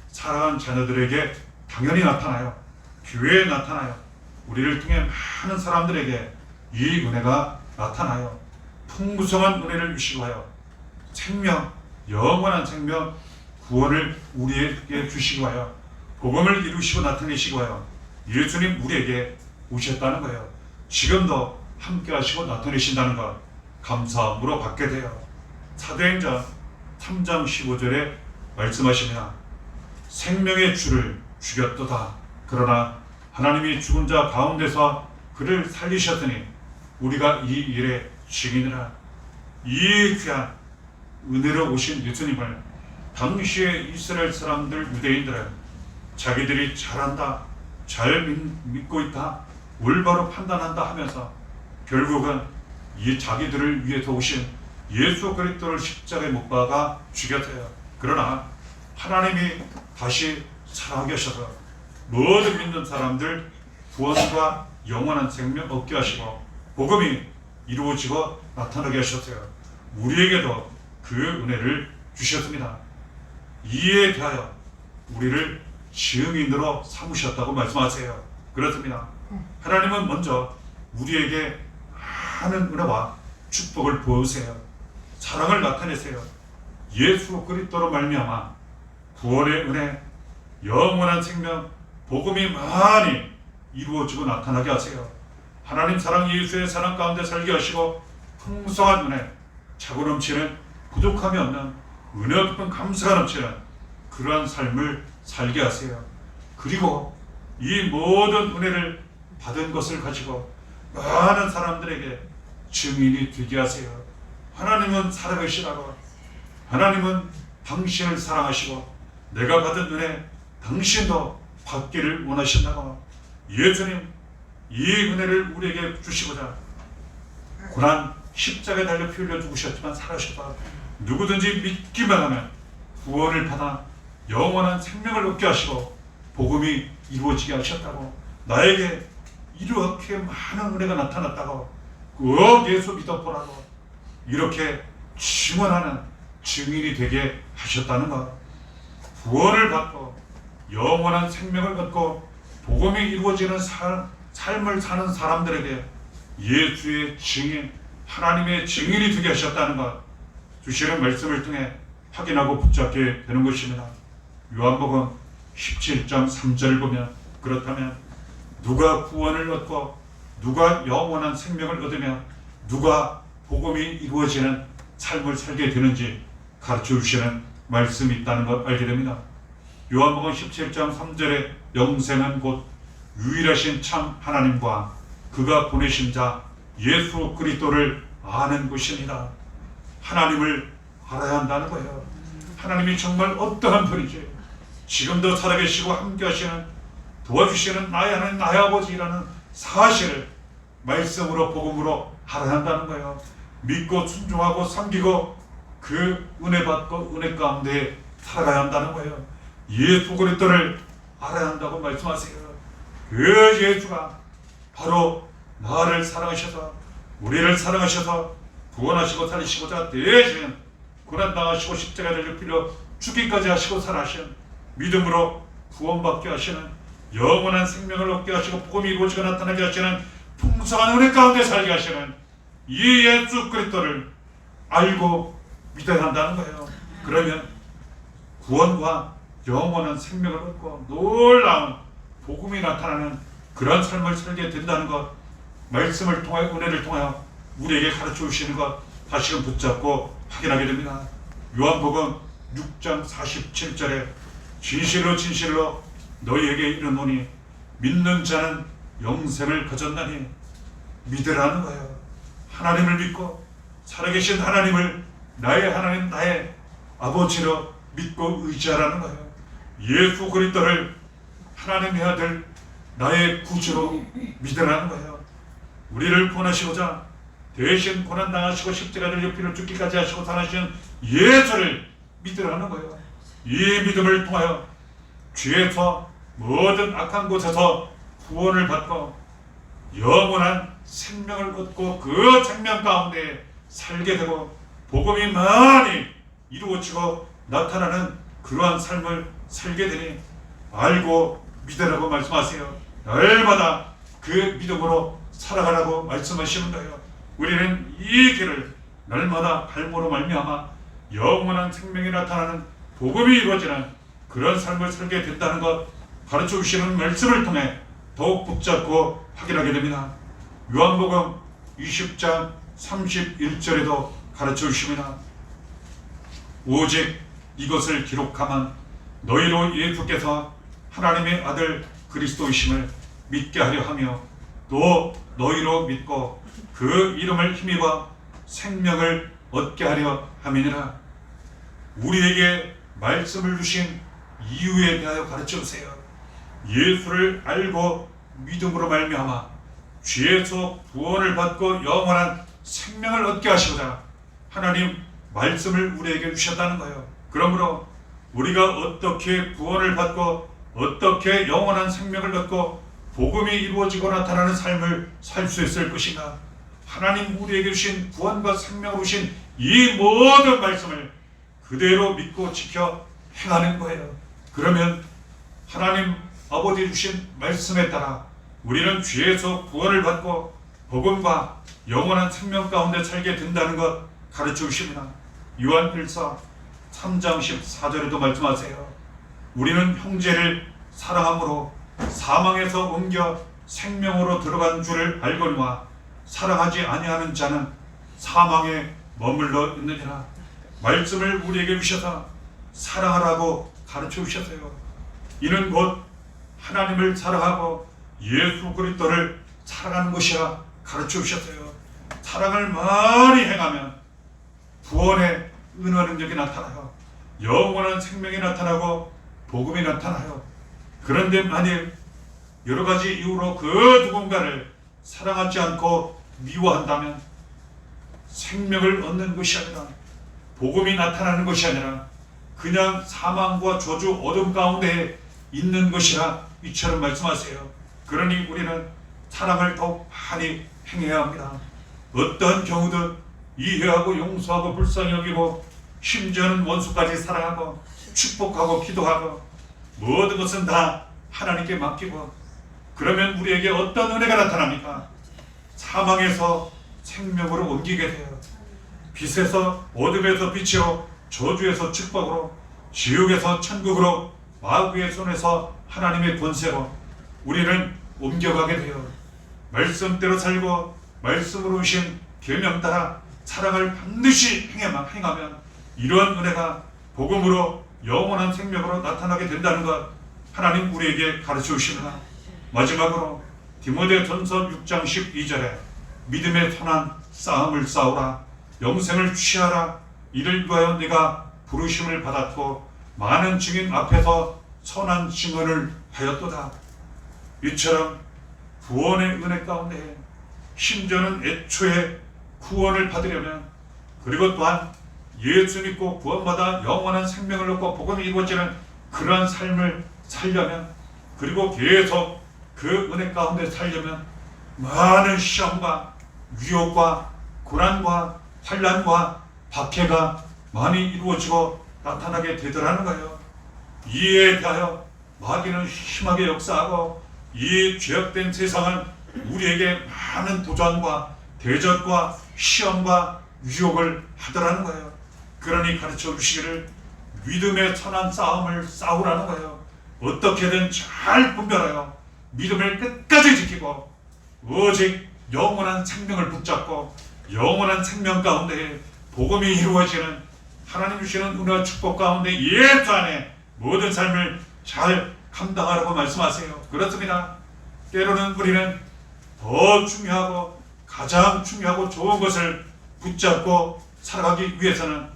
사랑하는 자녀들에게 당연히 나타나요. 교회에 나타나요. 우리를 통해 많은 사람들에게 이 은혜가 나타나요. 풍성한 은혜를 주시고 하여 생명, 영원한 생명, 구원을 우리에게 주시고 하여 복음을 이루시고 나타내시고요. 예수님 우리에게 오셨다는 거예요. 지금도 함께 하시고 나타내신다는 것 감사함으로 받게 돼요. 사도행전 3장 15절에 말씀하십니다. 생명의 주를 죽였도다. 그러나 하나님이 죽은 자 가운데서 그를 살리셨더니 우리가 이 일의 증인이라. 이 귀한 은혜로 오신 예수님을 당시의 이스라엘 사람들, 유대인들은 자기들이 잘한다, 잘 믿고 있다, 올바로 판단한다 하면서 결국은 이 자기들을 위해서 오신 예수 그리스도를 십자가에 못 박아 죽였어요. 그러나 하나님이 다시 살아나게 하셔서 모든 믿는 사람들 구원과 영원한 생명 얻게 하시고 복음이 이루어지고 나타나게 하셨어요. 우리에게도 그 은혜를 주셨습니다. 이에 대하여 우리를 증인으로 삼으셨다고 말씀하세요. 그렇습니다. 하나님은 먼저 우리에게 많은 은혜와 축복을 보여주세요. 사랑을 나타내세요. 예수 그리스도로 말미암아 구원의 은혜, 영원한 생명, 복음이 많이 이루어지고 나타나게 하세요. 하나님 사랑, 예수의 사랑 가운데 살게 하시고 풍성한 은혜, 차고 넘치는 부족함이 없는 은혜 깊은 감사가 넘치는 그러한 삶을 살게 하세요. 그리고 이 모든 은혜를 받은 것을 가지고 많은 사람들에게 증인이 되게 하세요. 하나님은 살아계시다고, 하나님은 당신을 사랑하시고 내가 받은 은혜 당신도 받기를 원하신다고, 예수님 이 은혜를 우리에게 주시고자 고난 십자가에 달려 피 흘려 죽으셨지만 살아셨다. 누구든지 믿기만 하면 구원을 받아 영원한 생명을 얻게 하시고 복음이 이루어지게 하셨다고, 나에게 이렇게 많은 은혜가 나타났다고, 꼭 예수 믿어보라고 이렇게 증언하는 증인이 되게 하셨다는 것. 구원을 받고 영원한 생명을 얻고 복음이 이루어지는 삶을 사는 사람들에게 예수의 증인, 하나님의 증인이 되게 하셨다는 것 주시는 말씀을 통해 확인하고 붙잡게 되는 것입니다. 요한복음 17장 3절을 보면 그렇다면 누가 구원을 얻고 누가 영원한 생명을 얻으며 누가 복음이 이루어지는 삶을 살게 되는지 가르쳐 주시는 말씀이 있다는 걸 알게 됩니다. 요한복음 17장 3절에 영생은 곧 유일하신 참 하나님과 그가 보내신 자 예수 그리스도를 아는 것입니다. 하나님을 알아야 한다는 거예요. 하나님이 정말 어떠한 분이지, 지금도 살아계시고 함께 하시는, 도와주시는 나의 하나님, 나의 아버지라는 사실을 말씀으로 복음으로 알아야 한다는 거예요. 믿고 순종하고 섬기고 그 은혜 받고 은혜 가운데 살아가야 한다는 거예요. 예수 그리스도를 알아야 한다고 말씀하세요. 그 예수가 바로 나를 사랑하셔서 우리를 사랑하셔서 구원하시고 살리시고자 대신 고난당하시고 십자가에 달려 빌려 죽기까지 하시고 살아하신, 믿음으로 구원받게 하시는, 영원한 생명을 얻게 하시고 복음이 이루어지고 나타나게 하시는 풍성한 은혜 가운데 살게 하시는 이 예수 그리스도를 알고 믿어야 한다는 거예요. 그러면 구원과 영원한 생명을 얻고 놀라운 복음이 나타나는 그런 삶을 살게 된다는 것, 말씀을 통하여 은혜를 통하여 우리에게 가르쳐 주시는 것 다시금 붙잡고 확인하게 됩니다. 요한복음 6장 47절에 진실로 진실로 너희에게 이르노니 믿는 자는 영생을 가졌나니, 믿으라는 거예요. 하나님을 믿고 살아계신 하나님을 나의 하나님, 나의 아버지로 믿고 의지하라는 거예요. 예수 그리스도를 하나님의 아들, 나의 구주로 믿으라는 거예요. 우리를 구원하시고자 대신 고난당하시고 십자가에 달려 피를 죽기까지 하시고 살아신 예수를 믿으라는 거예요. 이 믿음을 통하여 죄에서 모든 악한 곳에서 구원을 받고 영원한 생명을 얻고 그 생명 가운데 살게 되고 복음이 많이 이루어지고 나타나는 그러한 삶을 살게 되니 알고 믿으라고 말씀하세요. 날마다 그 믿음으로 살아가라고 말씀하시는 거예요. 우리는 이 길을 날마다 갈므로 말미암아 영원한 생명이 나타나는 복음이 이루어지는 그런 삶을 살게 된다는 것 가르쳐 주시는 말씀을 통해 더욱 붙잡고 확인하게 됩니다. 요한복음 20장 31절에도 가르쳐 주십니다. 오직 이것을 기록하면 너희로 예수께서 하나님의 아들 그리스도이심을 믿게 하려 하며 또 너희로 믿고 그 이름을 힘입어 생명을 얻게 하려 함이니라. 우리에게 말씀을 주신 이유에 대하여 가르쳐 주세요. 예수를 알고 믿음으로 말미암아 죄에서 구원을 받고 영원한 생명을 얻게 하시고자 하나님 말씀을 우리에게 주셨다는 거예요. 그러므로 우리가 어떻게 구원을 받고 어떻게 영원한 생명을 얻고 복음이 이루어지고 나타나는 삶을 살 수 있을 것인가? 하나님 우리에게 주신 구원과 생명을 주신 이 모든 말씀을 그대로 믿고 지켜 행하는 거예요. 그러면 하나님 아버지 주신 말씀에 따라 우리는 죄에서 구원을 받고 복음과 영원한 생명 가운데 살게 된다는 것 가르쳐 주십니다. 요한일서 3장 14절에도 말씀하세요. 우리는 형제를 사랑함으로 사망에서 옮겨 생명으로 들어간 줄을 알거니와 사랑하지 아니하는 자는 사망에 머물러 있느니라. 말씀을 우리에게 주셔서 사랑하라고 가르쳐 주셨어요. 이는 곧 하나님을 사랑하고 예수 그리스도를 사랑하는 것이라 가르쳐 주셨어요. 사랑을 많이 행하면 구원의 은혜 능력이 나타나요. 영원한 생명이 나타나고 복음이 나타나요. 그런데 만일 여러 가지 이유로 그 누군가를 사랑하지 않고 미워한다면 생명을 얻는 것이 아니라 복음이 나타나는 것이 아니라 그냥 사망과 저주 어둠 가운데 있는 것이라 이처럼 말씀하세요. 그러니 우리는 사랑을 더욱 많이 행해야 합니다. 어떤 경우든 이해하고 용서하고 불쌍히 여기고 심지어는 원수까지 사랑하고 축복하고 기도하고 모든 것은 다 하나님께 맡기고 그러면 우리에게 어떤 은혜가 나타납니까? 사망에서 생명으로 옮기게 돼요. 빛에서 어둠에서 빛으로 저주에서 축복으로 지옥에서 천국으로 마귀의 손에서 하나님의 권세로 우리는 옮겨가게 돼요. 말씀대로 살고 말씀으로 오신 계명 따라 사랑을 반드시 행하면 이러한 은혜가 복음으로 영원한 생명으로 나타나게 된다는 것 하나님 우리에게 가르쳐 주십니다. 마지막으로 디모데전서 6장 12절에 믿음의 선한 싸움을 싸우라 영생을 취하라 이를 위하여 네가 부르심을 받았고 많은 증인 앞에서 선한 증언을 하였도다. 이처럼 구원의 은혜 가운데 심지어는 애초에 구원을 받으려면 그리고 또한 예수 믿고 구원받아 영원한 생명을 얻고 복음이 이루어지는 그러한 삶을 살려면 그리고 계속 그 은혜 가운데 살려면 많은 시험과 위협과 고난과 환난과 박해가 많이 이루어지고 나타나게 되더라는 거예요. 이에 대하여 마귀는 심하게 역사하고 이 죄악된 세상은 우리에게 많은 도전과 대적과 시험과 유혹을 하더라는 거예요. 그러니 가르쳐 주시기를 믿음의 선한 싸움을 싸우라는 거예요. 어떻게든 잘 분별하여 믿음을 끝까지 지키고 오직 영원한 생명을 붙잡고 영원한 생명 가운데 복음이 이루어지는 하나님 주시는 은혜와 축복 가운데 예수 안에 모든 삶을 잘 감당하라고 말씀하세요. 그렇습니다. 때로는 우리는 더 중요하고 가장 중요하고 좋은 것을 붙잡고 살아가기 위해서는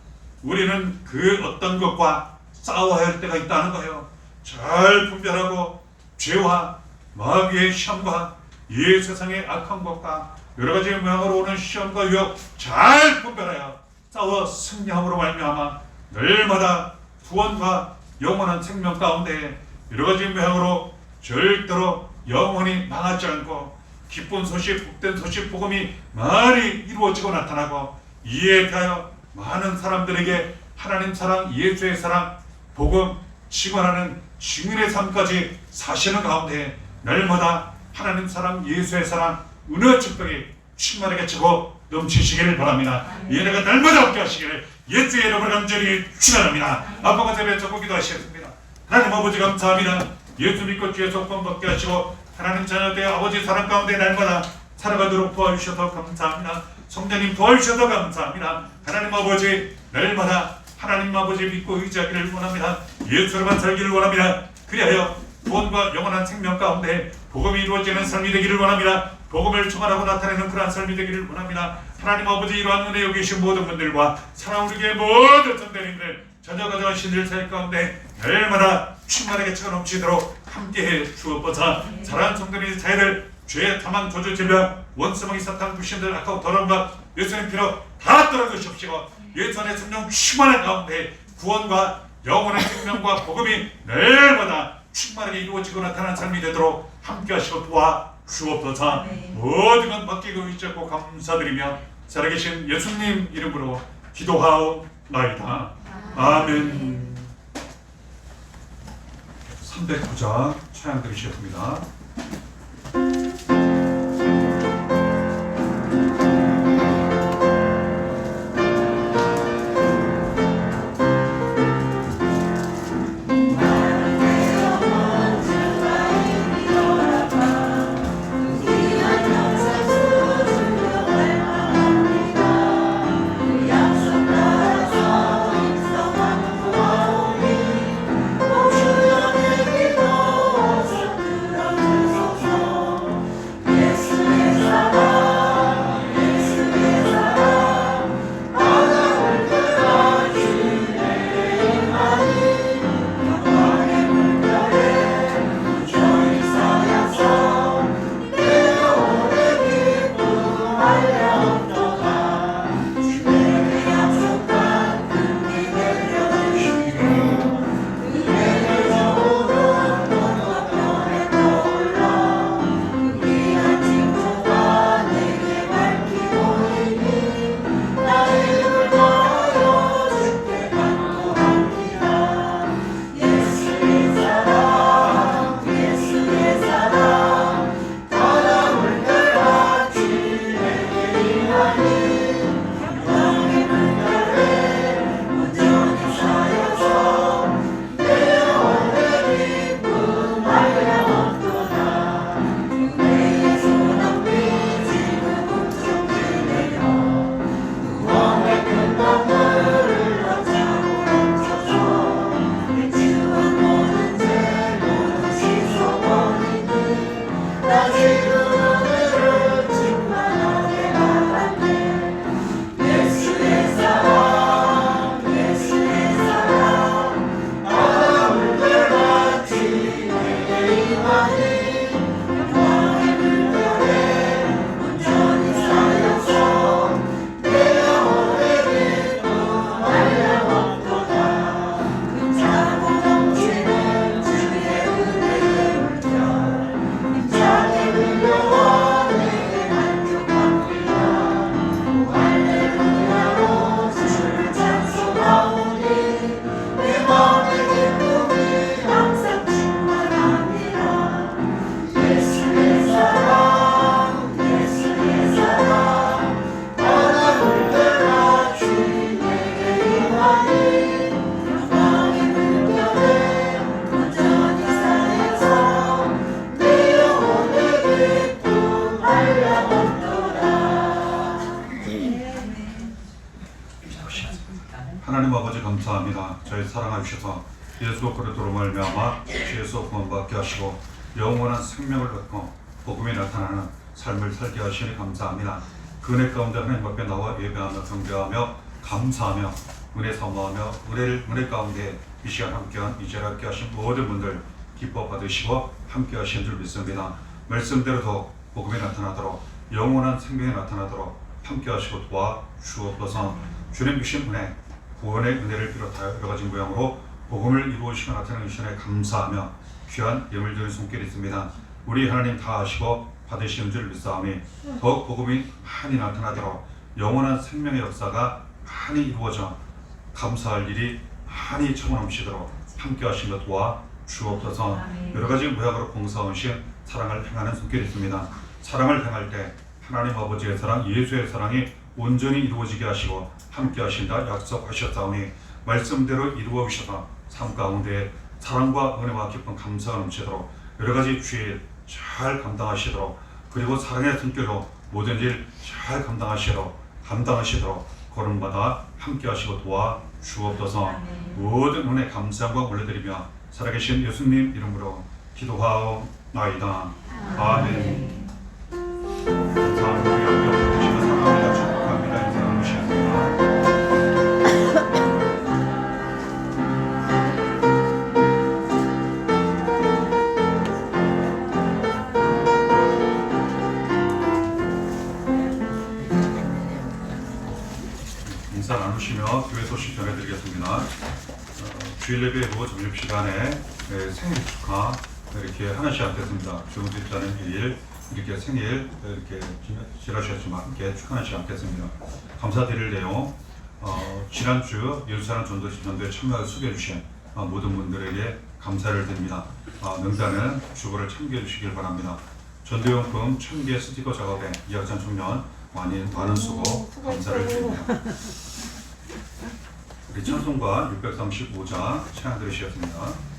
우리는 그 어떤 것과 싸워야 할 때가 있다는 거예요. 잘 분별하고 죄와 마귀의 시험과 이 세상의 악한 것과 여러 가지 모양으로 오는 시험과 유혹 잘 분별하여 싸워 승리함으로 말미암아 날마다 구원과 영원한 생명 가운데 여러 가지 모양으로 절대로 영원히 망하지 않고 기쁜 소식, 복된 소식, 복음이 많이 이루어지고 나타나고 이에 대하여 많은 사람들에게 하나님 사랑, 예수의 사랑, 복음 증언하는 증인의 삶까지 사시는 가운데 날마다 하나님 사랑, 예수의 사랑, 은혜와 축복이 충만하게 차고 넘치시기를 바랍니다. 이 은혜가 날마다 없게 하시기를 예수의 이름으로 간절히 축원합니다. 아빠가 제배 적고 기도하시겠습니다. 하나님 아버지 감사합니다. 예수 믿고 주에서 구원받게 하시고 하나님 자녀들 아버지 사랑 가운데 날마다 살아가도록 도와주셔서 감사합니다. 성자님 도와주셔서 감사합니다. 하나님 아버지 날마다 하나님 아버지 믿고 의지하기를 원합니다. 예수로만 살기를 원합니다. 그리하여 구원과 영원한 생명 가운데 복음이 이루어지는 삶이 되기를 원합니다. 복음을 청하라고 나타내는 그러한 삶이 되기를 원합니다. 하나님 아버지 이러한 은혜 여기 계신 모든 분들과 사랑하는 교회 모든 선배님들 자녀가정과 신들 사이 가운데 날마다 충만하게 차가 넘치도록 함께해 주옵소서. 사랑하는 성도님 자녀들 죄, 탐망, 저주, 질병, 원수망이 사탄, 불신들, 악하고 더러운 것 예수님 피로 다 떨어주십시오. 예수 안에 성령 충만한 가운데 구원과 영원한 생명과 복음이 날마다 충만하게 이루어지고 나타나는 삶이 되도록 함께 하시고 도와주옵소서. 모든 것 맡기고 의지하고 감사드리며 살아계신 예수님 이름으로 기도하옵나이다. 아멘. 309장 찬양 드리셨습니다. 하나님 아버지 감사합니다. 저희 사랑하셔서 예수 그리스도로 말미암아 죄에서 구원받게 하시고 영원한 생명을 갖고 복음이 나타나는 삶을 살게 하시니 감사합니다. 그 은혜 가운데 하나님 앞에 나와 예배하며 경배하며 감사하며 은혜 사모하며 은혜 가운데 이 시간 함께한 이 자리에 함께 하신 모든 분들 기뻐 받으시고 함께 하신 줄 믿습니다. 말씀대로도 복음이 나타나도록 영원한 생명이 나타나도록 함께 하시고 도와주옵소서. 주님 주신 은혜 구원의 은혜를 비롯하여 여러 가지 모양으로 복음을 이루어주시고 나타나는 시간에 감사하며 귀한 예물 드리는 손길이 있습니다. 우리 하나님 다 아시고 받으시는 줄 믿사오니 더욱 복음이 많이 나타나도록 영원한 생명의 역사가 많이 이루어져 감사할 일이 많이 청원함시도록 함께 하시며 도와주옵소서. 여러 가지 모양으로 봉사하신 사랑을 행하는 손길이 있습니다. 사랑을 행할 때 하나님 아버지의 사랑, 예수의 사랑이 온전히 이루어지게 하시고 함께 하신다 약속하셨사오니 말씀대로 이루어 오셔서 삶 가운데 사랑과 은혜와 기쁨 감사가 넘치도록 여러 가지 주일 잘 감당하시도록 그리고 사랑의 성격로 모든 일 잘 감당하시도록 걸음마다 함께 하시고 도와 주옵소서. 모든 은혜 감사함과 올려드리며 살아계신 예수님 이름으로 기도하옵나이다. 아멘. 감사합니다. 우리 함께 엎드리시며 사랑합니다. 축복합니다. 인사 나누시겠습니다. 인사 나누시며 교회 소식 전해드리겠습니다. 주일 예배 후 점심시간에 생일 축하 이렇게 하나씩 않겠습니다. 좋은 집사는 1일 이렇게 생일 이렇게 지나셨지만 함께 축하하지 않겠습니다. 감사드릴 내용 지난주 예루살렘 전도에 참여해 수고해 주신 모든 분들에게 감사를 드립니다. 명단은 주보를 참고해 주시길 바랍니다. 전도용품 1000개 스티커 작업에 이학찬 청년 많은 수고 감사를 드립니다. 우리 찬송가 635장 찬양 들으시겠습니다.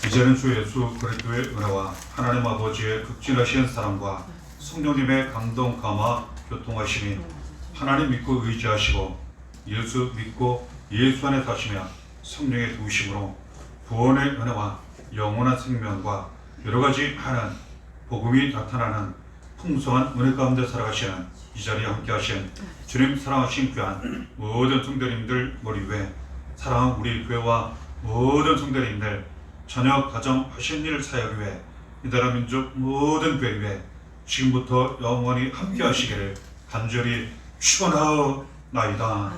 이제는 주 예수 그리스도의 은혜와 하나님 아버지의 극진하신 사랑과 성령님의 감동 감화 교통하심이 하나님 믿고 의지하시고 예수 믿고 예수 안에 사시며 성령의 도우심으로 구원의 은혜와 영원한 생명과 여러 가지 하는 복음이 나타나는 풍성한 은혜 가운데 살아가시는 이 자리에 함께 하신 주님 사랑하신 귀한 모든 성도님들 머리 위에 사랑하는 우리 교회와 모든 성도님들 자녀 가정 하신 일 사역 위해 이 나라 민족 모든 교회 위해 지금부터 영원히 함께 하시기를 간절히 축원하옵나이다.